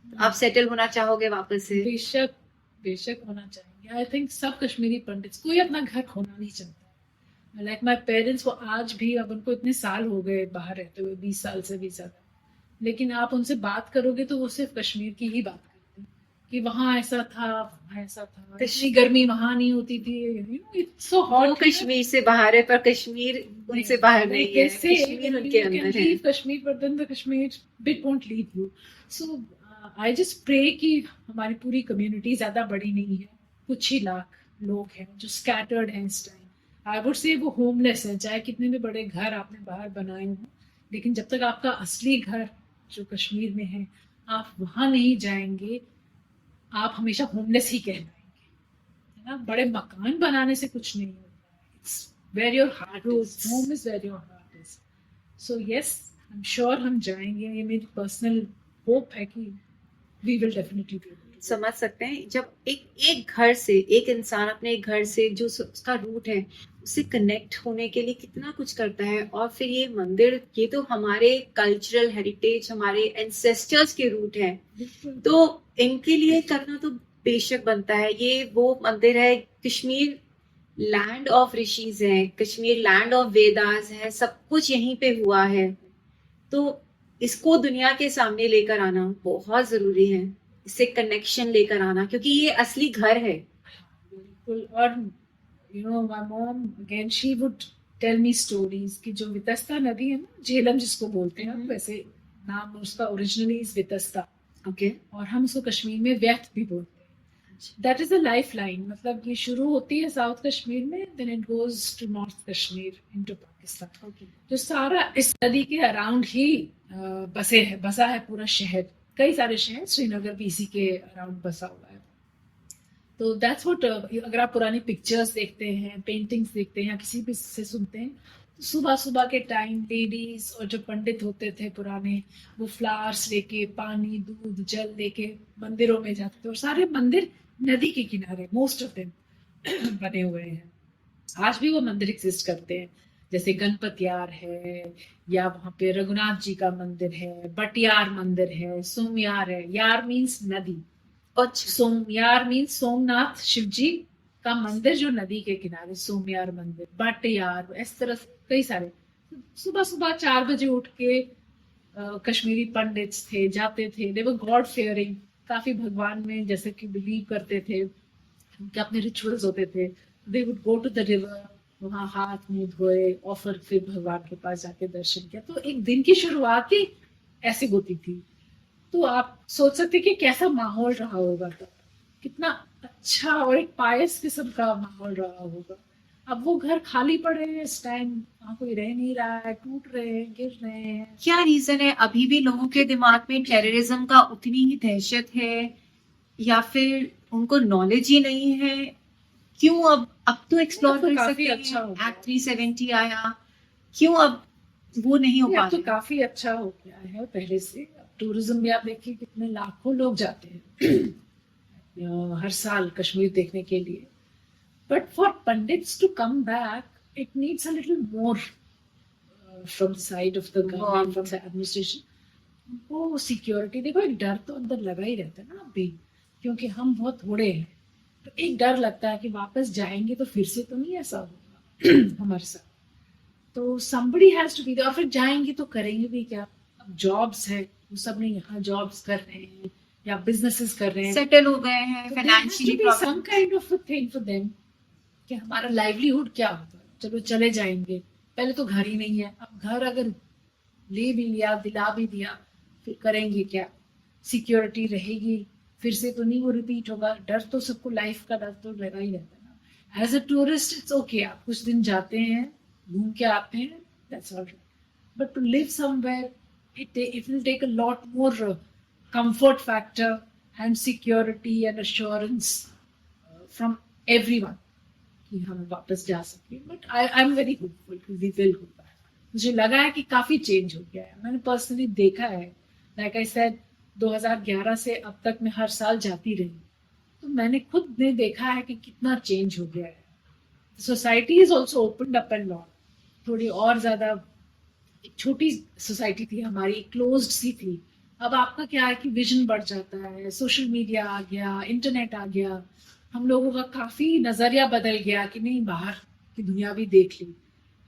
आप सेटल होना चाहोगे वापस से? बेशक बेशक होना चाहेंगे। आई थिंक सब कश्मीरी पंडित्स, कोई अपना घर खोना नहीं चाहता। लाइक माई पेरेंट्स, वो आज भी, अब उनको इतने साल हो गए बाहर रहते हुए, 20 साल से भी ज्यादा, लेकिन आप उनसे बात करोगे तो वो सिर्फ कश्मीर की ही बात करते हैं कि वहाँ ऐसा था, वहाँ ऐसा था, इतनी गर्मी वहाँ नहीं होती थी, इट्स सो हॉट। कश्मीर से बाहर है, पर कश्मीर उनसे बाहर नहीं है, कश्मीर उनके अंदर है। Kashmir, but then the Kashmir bit won't leave you. So I just pray कि हमारी पूरी कम्युनिटी ज्यादा बड़ी नहीं है, कुछ ही लाख लोग हैं जो स्कैटर्ड हैं इस टाइम। आई वुड से वो होमलेस है, चाहे कितने भी बड़े घर आपने बाहर बनाए हों, लेकिन जब तक आपका असली घर जो कश्मीर में है, आप वहां नहीं जाएंगे, आप हमेशा होमलेस ही कहलाएंगे, है ना। बड़े मकान बनाने से कुछ नहीं होता, it's where your heart is, home is where your heart is. So yes, I am sure हम जाएंगे। ये मेरी पर्सनल होप है कि वी विल डेफिनेटली डू। समझ सकते हैं, जब एक घर से, एक इंसान अपने घर से जो उसका रूट है उससे कनेक्ट होने के लिए कितना कुछ करता है। और फिर ये मंदिर, ये तो हमारे कल्चरल हेरिटेज, हमारे एंसेस्टर्स के रूट है, तो इनके लिए करना तो बेशक बनता है। ये वो मंदिर है, कश्मीर लैंड ऑफ ऋषिज है, कश्मीर लैंड ऑफ वेदास है, सब कुछ यहीं पे हुआ है। तो इसको दुनिया के सामने लेकर आना बहुत जरूरी है, इससे कनेक्शन लेकर आना, क्योंकि ये असली घर है। बिल्कुल। और you know my mom again, she would tell me stories कि जो वितस्ता नदी है ना, झेलम जिसको बोलते हैं, वैसे नाम उसका ओरिजिनली इज वितस्ता, ओके, और हम उसको कश्मीर में व्यर्थ भी बोलते हैं। That is a lifeline, मतलब ये शुरू होती है साउथ कश्मीर में, then it goes to north Kashmir into Pakistan. जो सारा इस नदी के अराउंड ही बसा है पूरा शहर, कई सारे शहर, श्रीनगर भी इसी के अराउंड बसा हुआ है। तो दैट्स व्हाट, अगर आप पुरानी पिक्चर्स देखते हैं, पेंटिंग्स देखते हैं, या किसी भी से सुनते हैं, तो सुबह सुबह के टाइम लेडीज और जो पंडित होते थे पुराने, वो फ्लावर्स लेके, पानी, दूध, जल लेके मंदिरों में जाते थे। और सारे मंदिर नदी के किनारे, मोस्ट ऑफ देम बने हुए हैं। आज भी वो मंदिर एग्जिस्ट करते हैं, जैसे गणपतियार है, या वहाँ पे रघुनाथ जी का मंदिर है, बटियार मंदिर है, सोमयार है। यार मीन्स नदी, और सोमयार मीन्स सोमनाथ शिव जी का मंदिर जो नदी के किनारे, सोमयार मंदिर, बटियार, इस तरह से कई सारे। सुबह सुबह 4 बजे उठ के कश्मीरी पंडित्स थे, जाते थे, दे वर गॉड फेयरिंग, काफी भगवान में जैसे कि बिलीव करते थे, उनके अपने रिचुअल्स होते थे। They would go to the river, वहां हाथ मुंह धोए, और फिर भगवान के पास जाके दर्शन किया। तो एक दिन की शुरुआत ही ऐसी होती थी। तो आप सोच सकते कि कैसा माहौल रहा होगा तब, कितना अच्छा और एक पायस किस्म का माहौल रहा होगा। अब वो घर खाली पड़े हैं इस टाइम, वहाँ कोई रह नहीं रहा है, टूट रहे हैं, गिर रहे हैं। क्या रीजन है? अभी भी लोगों के दिमाग में टेररिज्म का उतनी ही दहशत है, या फिर उनको नॉलेज ही नहीं है? क्यों अब तो एक्सप्लोर अब तो कर काफी सकते अच्छा हैं, हो गया एक्ट 370 आया, क्यों अब वो नहीं हो नहीं, पा अब तो रहा? काफी अच्छा हो गया है पहले से। अब टूरिज्म में आप देखिए कितने लाखों लोग जाते हैं हर साल कश्मीर देखने के लिए। But for Pandits to come back it needs a little more from the side of the government, from the administration. वो सिक्योरिटी, देखो एक डर तो अंदर लगा ही रहता है ना अभी, क्योंकि हम बहुत थोड़े हैं, तो एक डर लगता है कि वापस जाएंगे तो फिर से तो नहीं ऐसा होगा हमारे साथ। तो somebody has to be there। और फिर जाएंगे तो करेंगे भी क्या? अब जॉब्स है, वो सब ने यहाँ जॉब्स कर रहे हैं या बिजनेसेस कर रहे हैं, सेटल हो गए हैं तो there has to financially, be some kind of a thing for them कि हमारा लाइवलीहुड क्या होगा। चलो चले जाएंगे, पहले तो घर ही नहीं है, अब घर अगर ले भी लिया, दिला भी दिया, फिर करेंगे क्या? सिक्योरिटी रहेगी फिर से तो नहीं वो रिपीट होगा। डर तो सबको, लाइफ का डर तो लगा ही रहता है ना। As a tourist it's okay, आप कुछ दिन जाते हैं, घूम के आते हैं, that's all right. But to live somewhere it will take a lot more comfort factor and security and assurance from everyone कि हम वापस जा सके। But I am very hopeful कि वी विल गो बैक। मुझे लगा है कि काफी चेंज हो गया है, मैंने पर्सनली देखा है। लाइक आई सेड 2011 से अब तक मैं हर साल जाती रही, तो मैंने खुद ने देखा है कि कितना चेंज हो गया है। Society is also opened up and lot, थोड़ी और ज्यादा। एक छोटी सोसाइटी थी हमारी, क्लोज्ड सी थी। अब आपका क्या है कि विजन बढ़ जाता है, सोशल मीडिया आ गया, इंटरनेट आ गया, हम लोगों का काफी नजरिया बदल गया कि नहीं बाहर की दुनिया भी देख ली।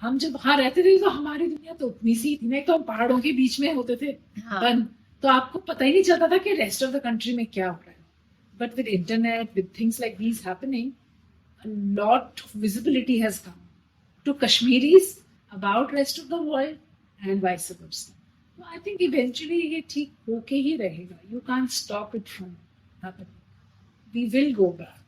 हम जब वहां रहते थे तो हमारी दुनिया तो उतनी सी थी, नहीं तो हम पहाड़ों के बीच में होते थे बंद, तो आपको पता ही नहीं चलता था कि रेस्ट ऑफ द कंट्री में क्या हो रहा है। But with internet, with things like these happening, a lot of visibility has come to Kashmiris about rest of the world and vice versa. So I think eventually ये ठीक होके ही रहेगा. You can't stop it from happening. We will go back.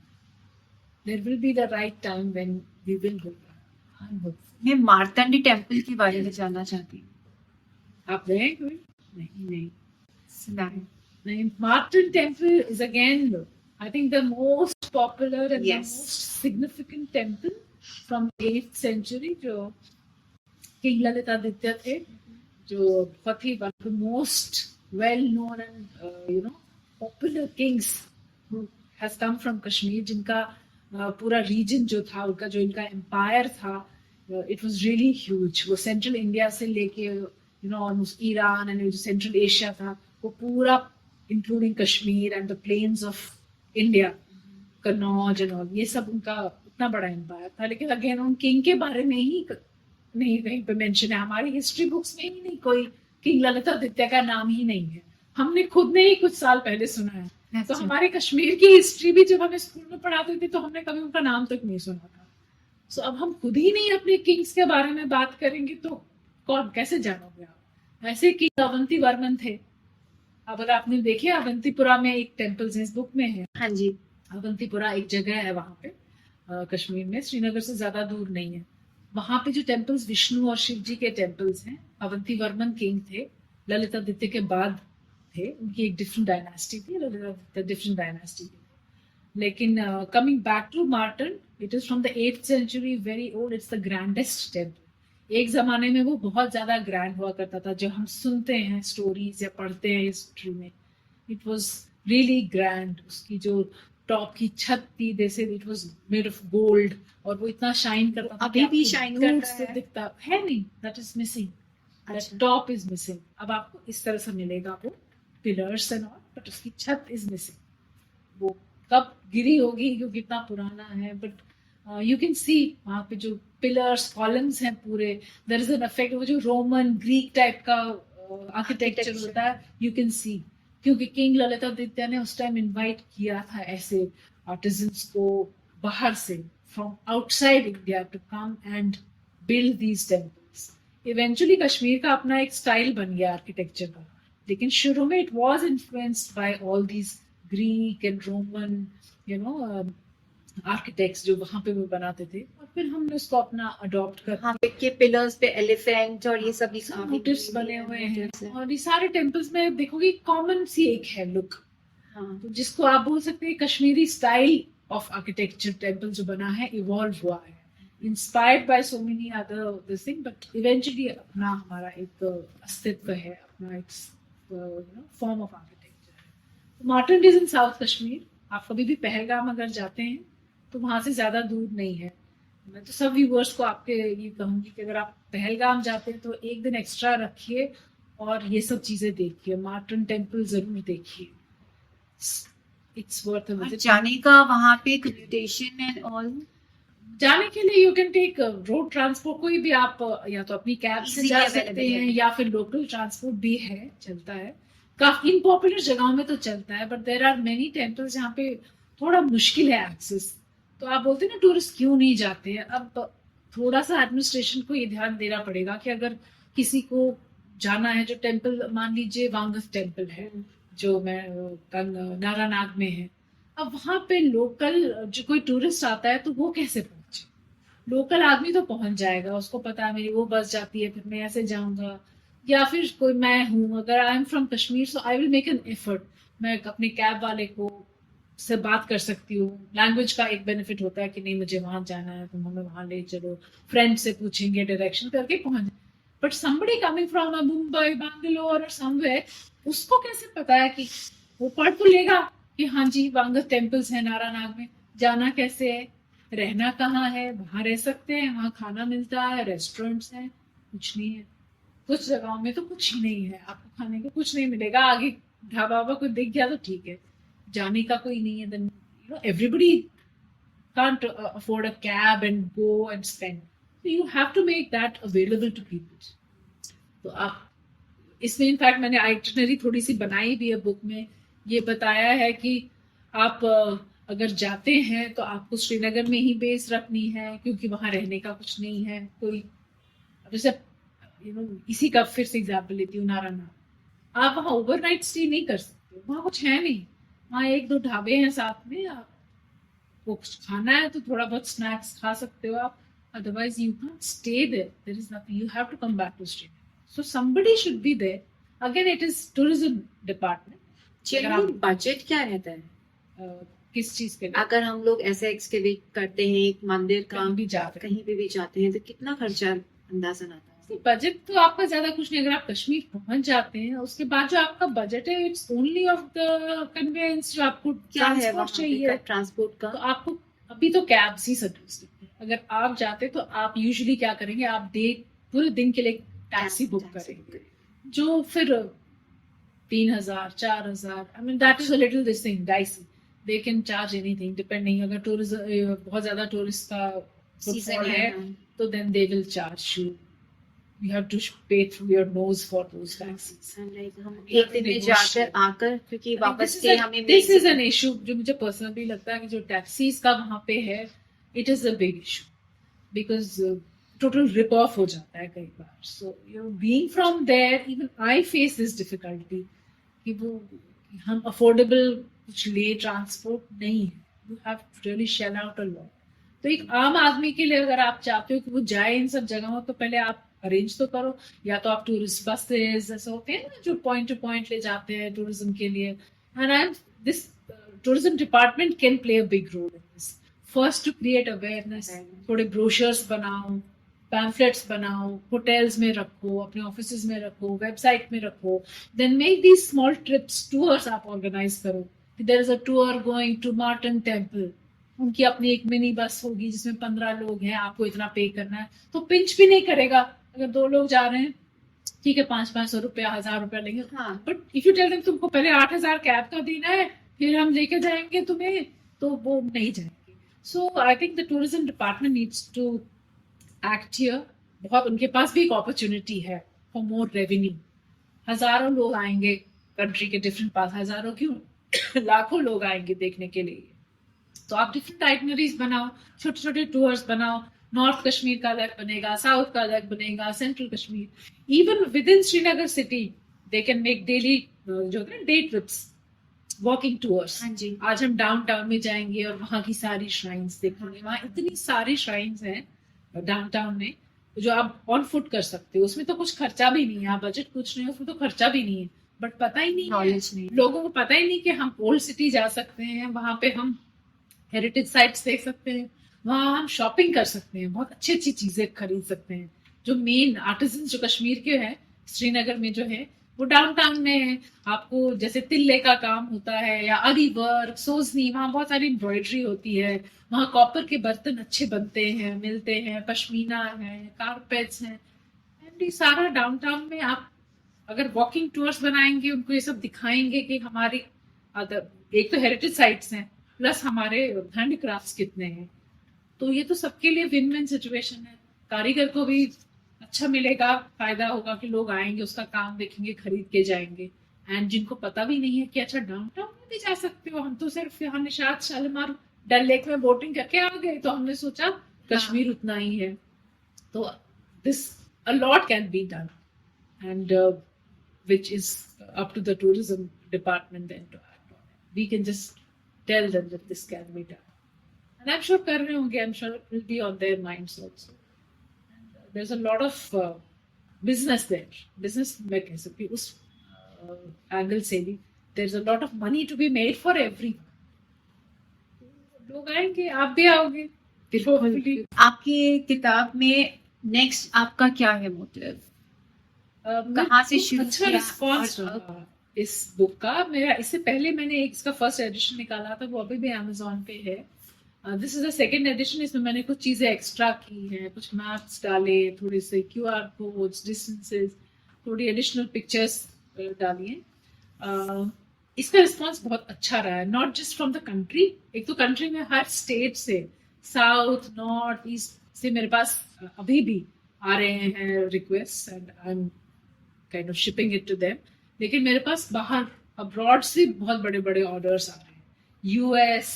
There will be the right time when we will go back. I'm hopeful. मैं मार्तंडी temple के बारे में जानना चाहती हूँ। आप गए हैं कभी? नहीं। सुना है। नहीं, Martin Temple is again, I think, the most popular and Yes. the most significant temple from the 8th century, जो King Lalitaditya थे, जो बहुत ही one of the most well-known and popular kings who has come from Kashmir, जिनका पूरा region जो था, उनका जो इनका empire था, it was really huge। वो सेंट्रल इंडिया से लेके almost ईरान एंड जो सेंट्रल एशिया था, वो पूरा including Kashmir and the plains of India, Kannauj and all, ये सब उनका इतना बड़ा एम्पायर था। लेकिन अगेन उन किंग के बारे में ही नहीं कहीं पे मेंशन है, हमारी हिस्ट्री बुक्स में ही नहीं, कोई किंग ललितादित्य का नाम ही नहीं है। हमने खुद ने ही कुछ साल पहले सुना है। तो हमारे कश्मीर की हिस्ट्री भी जब हमें स्कूल में पढ़ाते थे तो हमने कभी उनका नाम तक नहीं सुना था। सो अब हम खुद ही नहीं अपने किंग्स के बारे में बात करेंगे तो कौन, कैसे जानोगे आप? ऐसे किंग अवंती वर्मन थे। अब अगर आपने देखे अवंतीपुरा में एक टेम्पल इस बुक में है। हाँ जी। अवंतीपुरा एक जगह है वहां पे कश्मीर में, श्रीनगर से ज्यादा दूर नहीं है। वहां पे जो टेम्पल्स विष्णु और शिव जी के टेम्पल्स हैं, अवंती वर्मन किंग थे, ललितादित्य के बाद थे। उनकी एक डिफरेंट डायनास्टी थी, ललितादित्य डिफरेंट डायनास्टी थी। लेकिन coming back to Martand, it is from the 8th century, very old, it's the grandest temple. एक जमाने में वो बहुत ज्यादा ग्रैंड हुआ करता था, जो हम सुनते हैं स्टोरीज या पढ़ते हैं हिस्ट्री में, इट वाज रियली ग्रैंड। उसकी जो टॉप की छत थी, जैसे it was made of gold, और वो इतना शाइन करता था, अभी भी शाइन करता है। दिखता है नहीं, that is missing, that top is missing. अब आपको इस तरह से मिलेगा वो पिलर्स एंड ऑल, बट उसकी छत इज मिसिंग। वो कब गिरी होगी क्योंकि इतना पुराना है, बट यू कैन सी वहाँ पे जो पिलर्स कॉलम्स हैं पूरे, देयर इज एन इफेक्ट। वो जो रोमन ग्रीक टाइप का आर्किटेक्चर होता है, यू कैन सी, क्योंकि किंग ललितादित्य ने उस टाइम इनवाइट किया था ऐसे आर्टिजन्स को बाहर से, from outside India, to come and build these temples. Eventually Kashmir का अपना एक स्टाइल बन गया आर्किटेक्चर का, लेकिन शुरू में it was influenced by all these Greek and Roman architects जो वहां पे वो बनाते थे। और फिर हमने उसको अपना अडॉप्ट कर हाँ, के पिलर्स पे एलिफेंट और ये सभी मोटिव्स बने हुए हैं, और ये सारे टेम्पल्स में देखोगे कॉमन सी एक है लुक, हाँ, तो जिसको आप बोल सकते हैं Kashmiri style of architecture temple जो बना है, इवॉल्व हुआ है, inspired by so many other this thing, but eventually अपना हमारा एक अस्तित्व है, अपना एक फॉर्म ऑफ आर्किटेक्चर है। Marton is in south Kashmir. आप कभी भी पहलगाम अगर जाते हैं तो वहां से ज्यादा दूर नहीं है। मैं तो सब व्यूवर्स को आपके ये कहूंगी कि अगर आप पहलगाम जाते हैं तो एक दिन एक्स्ट्रा रखिए और ये सब चीजें देखिए, मार्टन टेम्पल जरूर देखिए, इट्स वर्थ अ विजिट। जाने का वहाँ पे कम्यूटेशन एंड ऑल, जाने के लिए you can take road transport, कोई भी आप या तो अपनी कैब से Easily जा available सकते हैं है। या फिर लोकल ट्रांसपोर्ट भी है, चलता है। काफी इनपॉपुलर जगहों में तो चलता है, but there are many temples जहाँ पे थोड़ा मुश्किल है एक्सेस। तो आप बोलते हैं ना टूरिस्ट क्यों नहीं जाते हैं, अब थोड़ा सा एडमिनिस्ट्रेशन को ये ध्यान देना पड़ेगा कि अगर किसी को जाना है, जो टेम्पल मान लीजिए वांगस टेम्पल है जो नारानाग में है, अब वहां पे लोकल जो कोई टूरिस्ट आता है तो वो कैसे पहुंचे? लोकल आदमी तो पहुंच जाएगा, उसको पता है मेरी वो बस जाती है, फिर मैं ऐसे जाऊंगा, या फिर कोई मैं हूँ, अगर I am from Kashmir so I will make an effort, मैं अपने कैब वाले को से बात कर सकती हूँ। लैंग्वेज का एक बेनिफिट होता है कि नहीं मुझे वहां जाना है तो हमें वहां ले चलो, फ्रेंड से पूछेंगे, डायरेक्शन करके पहुंच। But somebody coming from Mumbai, Bangalore और समवेयर, उसको कैसे पता है कि वो पढ़ तो लेगा कि हाँ जी वांगस टेम्पल्स है नारानाग में, जाना कैसे है, रहना कहाँ है, वहां रह सकते हैं, वहां खाना मिलता है, रेस्टोरेंट्स हैं, कुछ नहीं है। कुछ जगहों में तो कुछ ही नहीं है, आपको खाने को कुछ नहीं मिलेगा, आगे ढाबा वाबा कोई दिख गया तो ठीक है, जाने का कोई नहीं है, then everybody can't afford a cab and go and spend, so you have to make that available to people। तो आप इसमें इनफैक्ट मैंने आइटिनरी थोड़ी सी बनाई भी है बुक में, ये बताया है कि आप अगर जाते हैं तो आपको श्रीनगर में ही बेस रखनी है, क्योंकि वहां रहने का कुछ नहीं है कोई। जैसे इसी का फिर से एग्जाम्पल लेती हूँ, नारायण, आप वहाँ ओवरनाइट स्टे नहीं कर सकते, वहाँ कुछ है नहीं, वहाँ एक दो ढाबे हैं साथ में, आपको कुछ खाना है तो थोड़ा बहुत स्नैक्स खा सकते हो आप, otherwise you can't stay there, there is nothing, you have to come back to Srinagar, so somebody should be there, again it is tourism department। Generally budget क्या रहता है किस चीज के लिए? अगर हम लोग ऐसे एक्सकेवेट करते हैं एक मंदिर का, कहीं भी जाते हैं, कहीं पे भी जाते हैं तो कितना खर्चा अंदाजन आता है? बजट तो आपका ज्यादा कुछ नहीं, अगर आप कश्मीर पहुंच जाते हैं उसके बाद जो आपका बजट है it's only of the conveyance, जो आपको क्या है ट्रांसपोर्ट चाहिए, ट्रांसपोर्ट का। तो आपको अभी तो कैब्स ही सजेस्ट है। अगर आप जाते तो आप यूजुअली क्या करेंगे, आप पूरे दिन के लिए टैक्सी बुक करेंगे, जो फिर 3,000 4,000, I mean that is a little this thing dicey, they can charge anything depending, अगर टूरिज्म बहुत ज्यादा टूरिस्ट का फुटफॉल है तो then they will charge you, you have to pay through your nose for those taxis। हम एक दिन में जाकर आकर, क्योंकि वापस से हमें this is an issue जो मुझे पर्सनली लगता है कि जो टैक्सीज का वहाँ पे है, it is a big issue because total rip off हो जाता है कई बार। So being from there, even I face this difficulty कि वो हम affordable कुछ ले ट्रांसपोर्ट नहीं है, you have to really shell out a lot। तो एक आम आदमी के लिए अगर आप चाहते हो कि वो जाए इन सब जगहों, तो पहले आप अरेंज तो करो, या तो आप टूरिस्ट बसेस ऐसे होते हैं ना जो पॉइंट टू पॉइंट ले जाते हैं टूरिज्म के लिए, and this tourism department can play a big role in this. First to create awareness, थोड़े ब्रोशर्स बनाओ, पैम्फलेट्स बनाओ, होटल्स में रखो, अपने ऑफिसेज में रखो, वेबसाइट में रखो, then make these small trips, tours आप ऑर्गेनाइज करो। There is a tour going to Martand temple, उनकी अपनी एक मिनी बस होगी जिसमें 15 लोग हैं, आपको इतना पे करना है, तो पिंच भी नहीं करेगा अगर 2 लोग जा रहे हैं, ठीक है 500-500 रुपया 1000 रुपया लेंगे, हाँ, but if you tell them तुमको पहले 8,000 कैब का देना है फिर हम लेके जाएंगे तुम्हें, तो वो नहीं जाएंगे। So I think the tourism department needs to act here. बहुत उनके पास भी एक अपॉर्चुनिटी है फॉर मोर रेवेन्यू, हजारों लोग आएंगे कंट्री के डिफरेंट पास, हजारों क्यों लाखों लोग आएंगे देखने के लिए, तो आप डिफरेंट आइटनरीज बनाओ, छोटे छोटे टूर्स बनाओ, नॉर्थ कश्मीर का अलग बनेगा, साउथ का अलग बनेगा, central Kashmir, even with in Srinagar city they can make daily जो है डे ट्रिप्स, वॉकिंग टूर्स। हाँ जी। आज हम डाउनटाउन में जाएंगे और वहाँ की सारी श्राइन्स देखेंगे। वहाँ इतनी सारी श्राइन्स हैं डाउनटाउन में जो आप ऑन फुट कर सकते हो। उसमें तो कुछ खर्चा भी नहीं है, आप बजट कुछ नहीं है, उसमें तो खर्चा भी नहीं है, बट पता ही नहीं है, नॉलेज नहीं। लोगों को पता ही नहीं कि हम ओल्ड सिटी जा सकते हैं, वहाँ पे हम हेरिटेज साइट्स देख सकते हैं, वहाँ हम शॉपिंग कर सकते हैं, बहुत अच्छी अच्छी चीजें खरीद सकते हैं। जो मेन आर्टिजन जो कश्मीर के हैं श्रीनगर में जो है वो डाउनटाउन में है। आपको जैसे तिल्ले का काम होता है या आरी वर्क, सोजनी, वहाँ बहुत सारी एम्ब्रॉयडरी होती है, वहाँ कॉपर के बर्तन अच्छे बनते हैं, मिलते हैं, पश्मीना है, कारपेट्स हैं, एंड ये सारा डाउनटाउन में आप अगर वॉकिंग टूर्स बनाएंगे, उनको ये सब दिखाएंगे कि हमारी एक तो हेरिटेज साइट्स हैं प्लस हमारे हैंडीक्राफ्ट्स कितने हैं, तो ये तो सबके लिए विन विन सिचुएशन है। कारीगर को भी अच्छा मिलेगा, फायदा होगा कि लोग आएंगे, उसका काम देखेंगे, खरीद के जाएंगे। एंड जिनको पता भी नहीं है कि अच्छा डाउनटाउन में भी जा सकते हो, हम तो सिर्फ यहाँ निशात, शालीमार, डल लेक में बोटिंग करके आ गए, तो हमने सोचा कश्मीर उतना ही है। तो this a lot can be done, and which is up to the tourism department then to act on it. We can just tell them that this can be done. And I'm sure kar rahe honge, I'm sure it will be on their minds also. And, there's a lot of business there. Business मैं कह सकती हूँ उस angle से भी there's a lot of money to be made for everyone. लोग आएंगे, आप भी आओगे hopefully. आपकी किताब में नेक्स्ट आपका क्या है मोटिव? कहाँ से शुरू अच्छा किया रिस्पॉन्स रहा इस बुक का। मेरा इससे पहले मैंने एक इसका फर्स्ट एडिशन निकाला था, वो अभी भी अमेजोन पे है। This is the second edition. इसमें मैंने कुछ चीजें एक्स्ट्रा की हैं, कुछ मैप्स डाले, थोड़े से क्यूआर कोड्स, डिस्टेंसेस, थोड़ी एडिशनल पिक्चर्स डाली हैं। इसका रिस्पॉन्स बहुत अच्छा रहा है, not just from the country. एक तो कंट्री में हर स्टेट से, साउथ, नॉर्थ, ईस्ट से मेरे पास अभी भी आ रहे हैं request, and I am kind of shipping it to them. लेकिन मेरे पास बाहर अब्रॉड से बहुत बड़े बड़े ऑर्डर्स आ रहे हैं, US,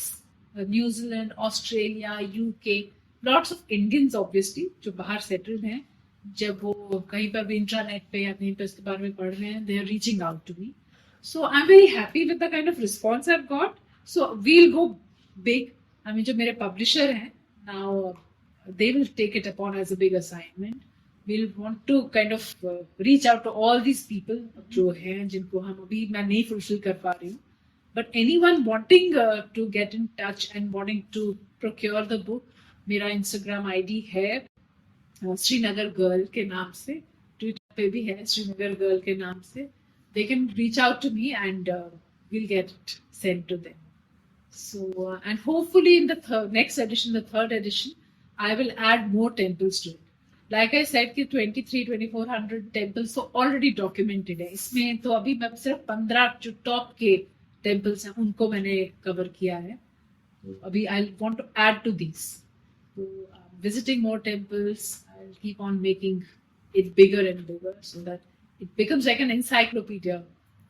New Zealand, Australia, UK, lots of Indians obviously जो बाहर सेटल्ड हैं। जब वो कहीं पर भी इंटरनेट पे या कहीं पर इसके बारे में पढ़ रहे हैं, they are reaching out to me. So I am very happy with the kind of response I have got. So we'll go big. I mean जो मेरे पब्लिशर हैं now, they will take it upon as a big assignment. We'll want to kind of reach out to all these people जो हैं जिनको हम अभी मैं नहीं fulfill कर पा रही हूँ, but anyone wanting to get in touch and wanting to procure the book, मेरा Instagram ID है श्रीनगर गर्ल के नाम से, ट्विटर पे भी है श्रीनगर गर्ल के नाम से। They can reach out to me and we'll get it sent to them. So and hopefully in the next edition, the third edition, I will add more temples to it. Like I said कि 2300-2400 temples तो already documented है। इसमें तो अभी मैं सिर्फ 15 जो top के temples हैं उनको मैंने कवर किया है। तो अभी I want to add to these. So visiting more temples, I'll keep on making it bigger and bigger so that it becomes like an encyclopedia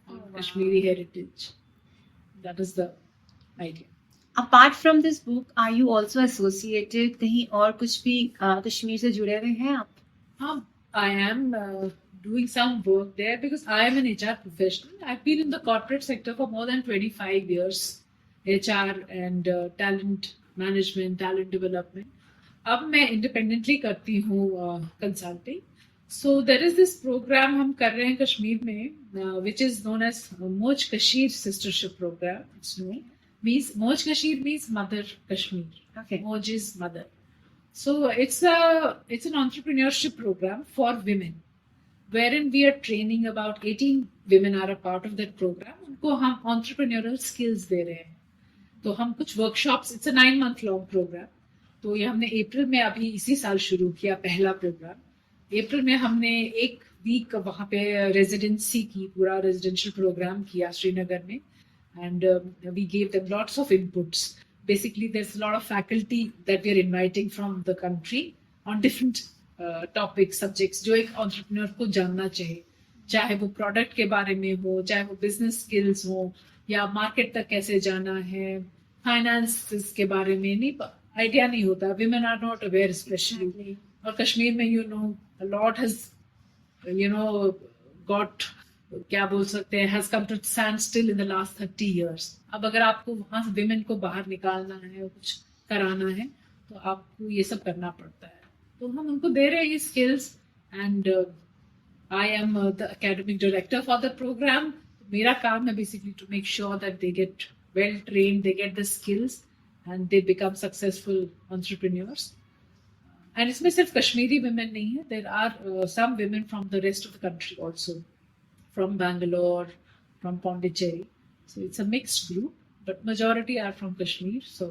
of Kashmiri heritage. That is the idea. Apart from this book, are you also associated कहीं और कुछ भी कश्मीर से जुड़े हुए हैं आप? I am doing some work there because I am an HR professional. I've been in the corporate sector for more than 25 years, HR and talent management, talent development. अब मैं independently करती हूँ consulting. So there is this program हम कर रहे हैं कश्मीर में, which is known as Moj Kashir Sistership Program. It's known. Moj Kashir means Mother Kashmir. Okay. Moj is mother. So it's an entrepreneurship program for women, wherein we are training about 18 women are a part of that program. उनको हम entrepreneurial skills दे रहे हैं। तो हम कुछ workshops, it's a 9-month long program. तो ये हमने अप्रैल में अभी इसी साल शुरू किया पहला प्रोग्राम। अप्रैल में हमने एक वीक वहाँ पे रेजिडेंसी की, पूरा रेजिडेंशियल प्रोग्राम किया श्रीनगर में। And we gave them lots of inputs. Basically, there's a lot of faculty that we are inviting from the country on different topics, subjects, जो एक entrepreneur को जानना चाहिए, चाहे वो product के बारे में हो, चाहे वो business skills हो, या market तक कैसे जाना है, finances के बारे में नहीं idea नहीं होता. Women are not aware especially. और कश्मीर में a lot has got क्या बोल सकते हैं, has come to stand still in the last 30 years. अब अगर आपको वहां से विमेन को बाहर निकालना है और कुछ कराना है तो आपको ये सब करना पड़ता है. तो हम उनको दे रहे हैं ये skills. And I am the academic director for the programme. मेरा काम है basically to make sure that they get well trained, they get the skills and they become successful entrepreneurs. And इसमें सिर्फ कश्मीरी विमेन नहीं है, there are some women from the rest of the country also, from Bangalore, from Pondicherry. So it's a mixed group, but majority are from Kashmir. So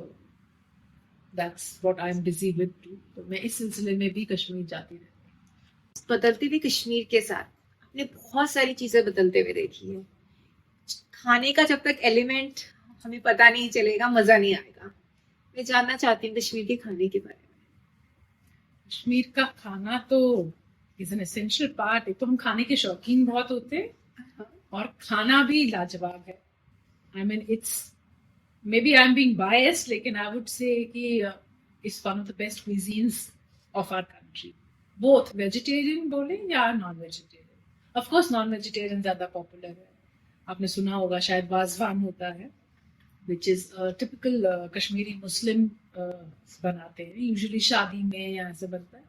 that's what I'm busy with too. तो मैं इस सिलसिले में भी कश्मीर जाती रहती हूँ. बदलते हुए कश्मीर के साथ आपने बहुत सारी चीजें बदलते हुए देखी है. खाने का जब तक एलिमेंट हमें पता नहीं चलेगा, मजा नहीं आएगा. मैं जानना चाहती हूँ कश्मीर के खाने के बारे में. कश्मीर का खाना तो इज एन एसेंशियल पार्ट. एक तो हम खाने के शौकीन बहुत होते हैं और खाना भी लाजवाब है. I mean it's maybe I am being biased, लेकिन आई वुड से कि it's one of the best cuisines of our country. Both vegetarian बोले या non vegetarian. Of course non vegetarian ज्यादा पॉपुलर है. आपने सुना होगा शायद वाजवान होता है, which is typical Kashmiri Muslim बनाते हैं. यूजुअली शादी में या ऐसे बनता है.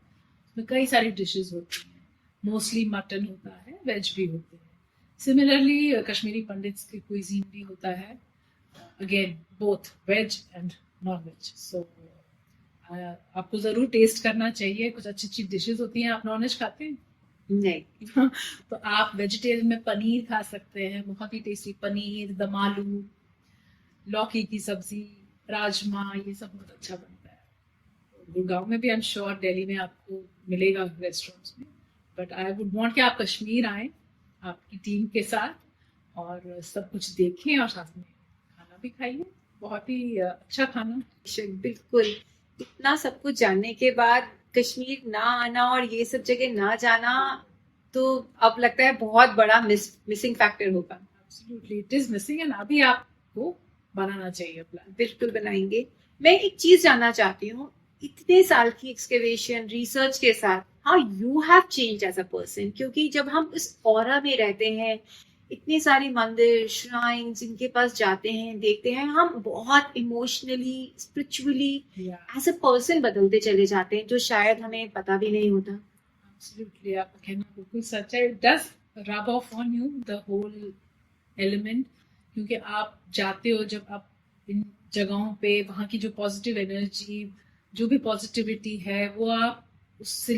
उसमें कई सारी डिशेस होती हैं. मोस्टली मटन होता है, वेज भी होते हैं. सिमिलरली कश्मीरी पंडित्स की क्विजीन भी होता है, again both veg and non veg. So आपको जरूर टेस्ट करना चाहिए. कुछ अच्छी अच्छी डिशेस होती हैं. आप नॉन वेज खाते हैं? नहीं. तो आप वेजिटेरियन में पनीर खा सकते हैं. बहुत ही टेस्टी पनीर, दम आलू, लौकी की सब्जी, राजमा, ये सब बहुत अच्छा बनता है. गुड़गांव में भी आई एम श्योर, दिल्ली में आपको मिलेगा रेस्टोरेंट्स में. बट आई वुड वांट कि आप कश्मीर आए आपकी टीम के साथ और सब कुछ देखें और साथ में खाना भी खाइए. बहुत ही अच्छा खाना. बिल्कुल. इतना सब कुछ जानने के बाद कश्मीर ना आना और ये सब जगह ना जाना तो अब लगता है बहुत बड़ा मिसिंग फैक्टर होगा. Absolutely it is missing. And अभी आपको बनाना चाहिए प्लान. बिल्कुल बनाएंगे. मैं एक चीज जानना चाहती हूँ, इतने साल की एक्सकवेशन रिसर्च के साथ how you have change as a person. क्योंकि जब हम इस ऑरा में रहते हैं, इतने सारे मंदिर श्राइन्स इनके पास जाते हैं, देखते हैं, हम बहुत emotionally spiritually as a person बदलते चले जाते हैं, जो शायद हमें पता भी नहीं होता. एब्सोल्युटली आपका कहना बिल्कुल सच है. It does rub off on you the whole element. क्योंकि आप जाते हो जब आप इन जगहों पे, वहाँ की जो पॉजिटिव एनर्जी, जो भी पॉजिटिविटी है, वो आप उससे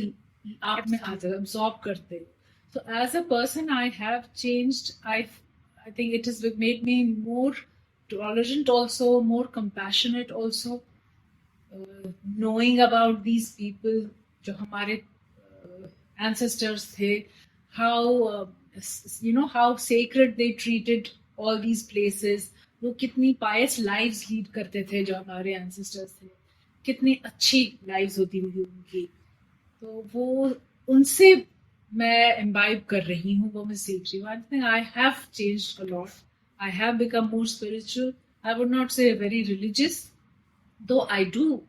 आप में आ जाए, अब्सॉर्ब करते हो. So as a person, I have changed. I think it has made me more tolerant, also more compassionate, also knowing about these people, जो हमारे ancestors थे, how how sacred they treated all these places. वो कितनी pious lives lead करते थे जो हमारे ancestors थे. कितनी अच्छी lives होती थी उनकी. तो वो उनसे मैं इम्बाइब कर रही हूँ, वो मैं सीख रही हूँ. I think I have changed a lot. I have become more spiritual. I would not से वेरी रिलीजियस, दो आई डू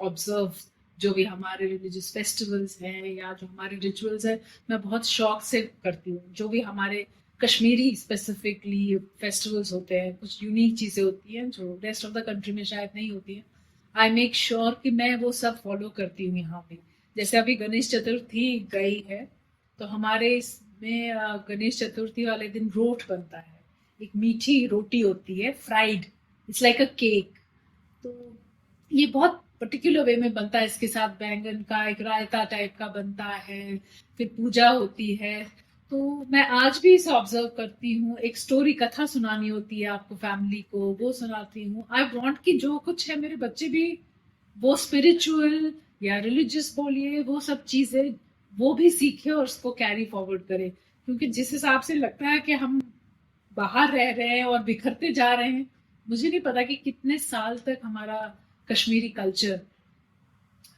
ऑब्जर्व जो भी हमारे रिलीजियस फेस्टिवल्स हैं या जो हमारे रिचुअल्स हैं, मैं बहुत शौक से करती हूँ. जो भी हमारे कश्मीरी स्पेसिफिकली फेस्टिवल्स होते हैं, कुछ यूनिक चीज़ें होती हैं जो रेस्ट ऑफ द कंट्री में शायद नहीं होती हैं. आई मेक श्योर कि मैं वो सब फॉलो करती हूँ यहाँ पे. जैसे अभी गणेश चतुर्थी गई है, तो हमारे इसमें गणेश चतुर्थी वाले दिन रोट बनता है. एक मीठी रोटी होती है, fried, it's like a cake. तो ये बहुत पर्टिकुलर वे में बनता है. इसके साथ बैंगन का एक रायता टाइप का बनता है. फिर पूजा होती है. तो मैं आज भी इसे ऑब्जर्व करती हूँ. एक स्टोरी, कथा सुनानी होती है आपको फैमिली को, वो सुनाती हूँ. आई वॉन्ट कि जो कुछ है मेरे बच्चे भी वो स्पिरिचुअल या रिलीजियस बोलिए, वो सब चीजें वो भी सीखे और उसको कैरी फॉरवर्ड करे. क्योंकि जिस हिसाब से लगता है कि हम बाहर रह रहे हैं और बिखरते जा रहे हैं, मुझे नहीं पता कि कितने साल तक हमारा कश्मीरी कल्चर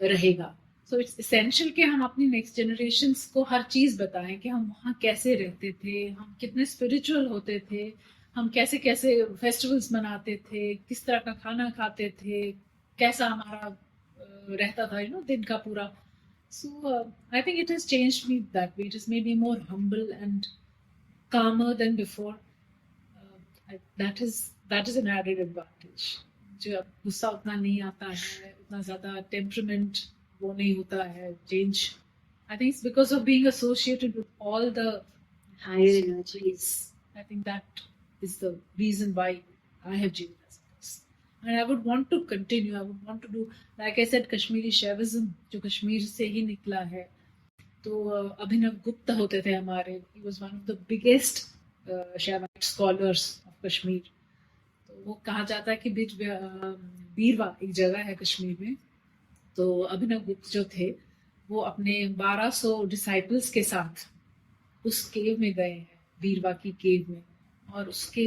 रहेगा. सो इट्स एसेंशियल कि हम अपनी नेक्स्ट जनरेशन्स को हर चीज बताएं कि हम वहाँ कैसे रहते थे, हम कितने स्पिरिचुअल होते थे, हम कैसे कैसे फेस्टिवल्स मनाते थे, किस तरह का खाना खाते थे, कैसा हमारा रहता था दिन का पूरा. So I think it has changed me that way. It has made me more humble and calmer than before. That is an added advantage. जो अब गुस्सा उतना नहीं आता है, उतना ज़्यादा temperament वो नहीं होता है, change. I think it's because of being associated with all the higher energies. I think that is the reason why I have joined as this. And I would want to continue. I would want to do, like I said, Kashmiri Shaivism, जो कश्मीर से ही निकला है. तो अभिनव गुप्ता होते थे हमारे. He was one of the biggest Shaivite scholars of Kashmir. तो वो कहा जाता है कि बीच बीरवा एक जगह है कश्मीर में. तो अभिनव गुप्ता जो थे वो अपने 1200 डिसाइपल्स के साथ उस केव में गए हैं, बीरवा की केव में, और उसके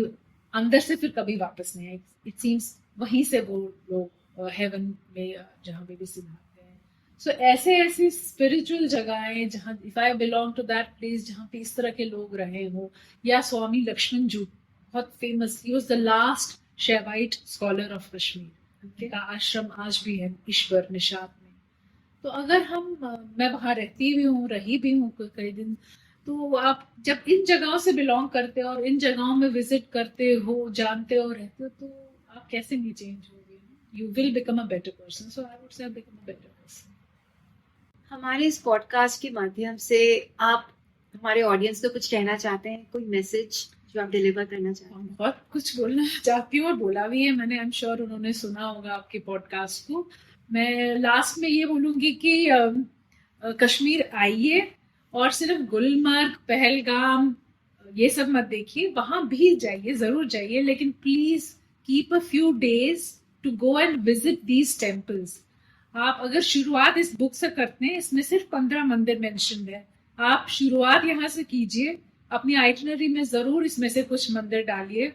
अंदर से फिर कभी वापस नहीं आए. इट सीम्स वहीं से वो लोग हेवन में जहाँ पे भी सिद्धाते हैं. सो ऐसे ऐसी स्पिरिचुअल जगहें जहाँ, if I belong to that place जहाँ पे इस तरह के लोग रहे हों, या स्वामी लक्ष्मण जू बहुत famous, he was the last Shaivite scholar of Kashmir. उनका आश्रम आज भी है ईश्वर निशात में. तो अगर मैं वहाँ रहती भी हूँ, रही भी हूँ कई दिन, तो आप जब इन जगहों से बिलोंग करते हो और इन जगहों में विजिट करते हो, जानते हो, रहते हो, तो आप कैसे नहीं चेंज होगे. You will become a better person. So I would से बिकम अ बेटर पर्सन. हमारे इस पॉडकास्ट के माध्यम से आप हमारे ऑडियंस को कुछ कहना चाहते हैं, कोई मैसेज जो आप डिलीवर करना चाहते हैं? बहुत कुछ बोलना चाहती हूँ और बोला भी है मैंने. आई एम श्योर उन्होंने सुना होगा आपके पॉडकास्ट को. मैं लास्ट में ये बोलूँगी कि कश्मीर आइए और सिर्फ गुलमर्ग, पहलगाम ये सब मत देखिए, वहाँ भी जाइए, ज़रूर जाइए, लेकिन please keep a few days to go and visit these temples. आप अगर शुरुआत इस बुक से करते हैं, इसमें सिर्फ 15 मंदिर मेंशन है. आप शुरुआत यहाँ से कीजिए, अपनी आइटनरी में ज़रूर इसमें से कुछ मंदिर डालिए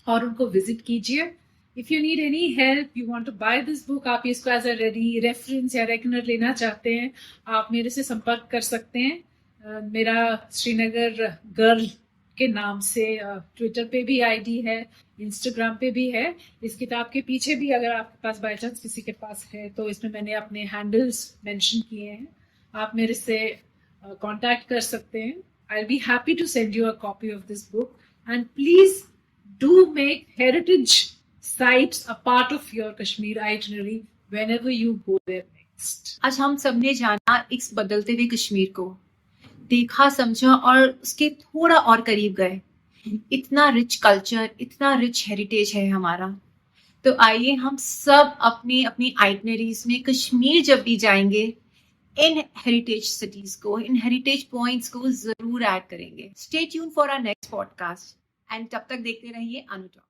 और उनको विजिट कीजिए. If you need any help, you want to buy this book, आप इसको एज अ रेफरेंस या रेकनर लेना चाहते हैं, आप मेरे से संपर्क कर सकते हैं. मेरा श्रीनगर गर्ल के नाम से ट्विटर पे भी आईडी है, इंस्टाग्राम पे भी है. इस किताब के पीछे भी अगर आपके पास बाय चांस किसी के पास है तो इसमें मैंने अपने हैंडल्स मेंशन किए हैं. आप मेरे से कांटेक्ट कर सकते हैं. I'll be happy to send you a copy of this book, and please do make heritage sites a part of your Kashmir itinerary whenever you go there next. आज हम सबने जाना इस बदलते हुए कश्मीर को, देखा, समझा और उसके थोड़ा और करीब गए. इतना रिच कल्चर, इतना रिच हेरिटेज है हमारा. तो आइए हम सब अपनी अपनी आइटनरीज में कश्मीर जब भी जाएंगे, इन हेरिटेज सिटीज को, इन हेरिटेज पॉइंट्स को जरूर ऐड करेंगे. Stay tune for our next podcast and तब तक देखते रहिए अनु टॉक्स.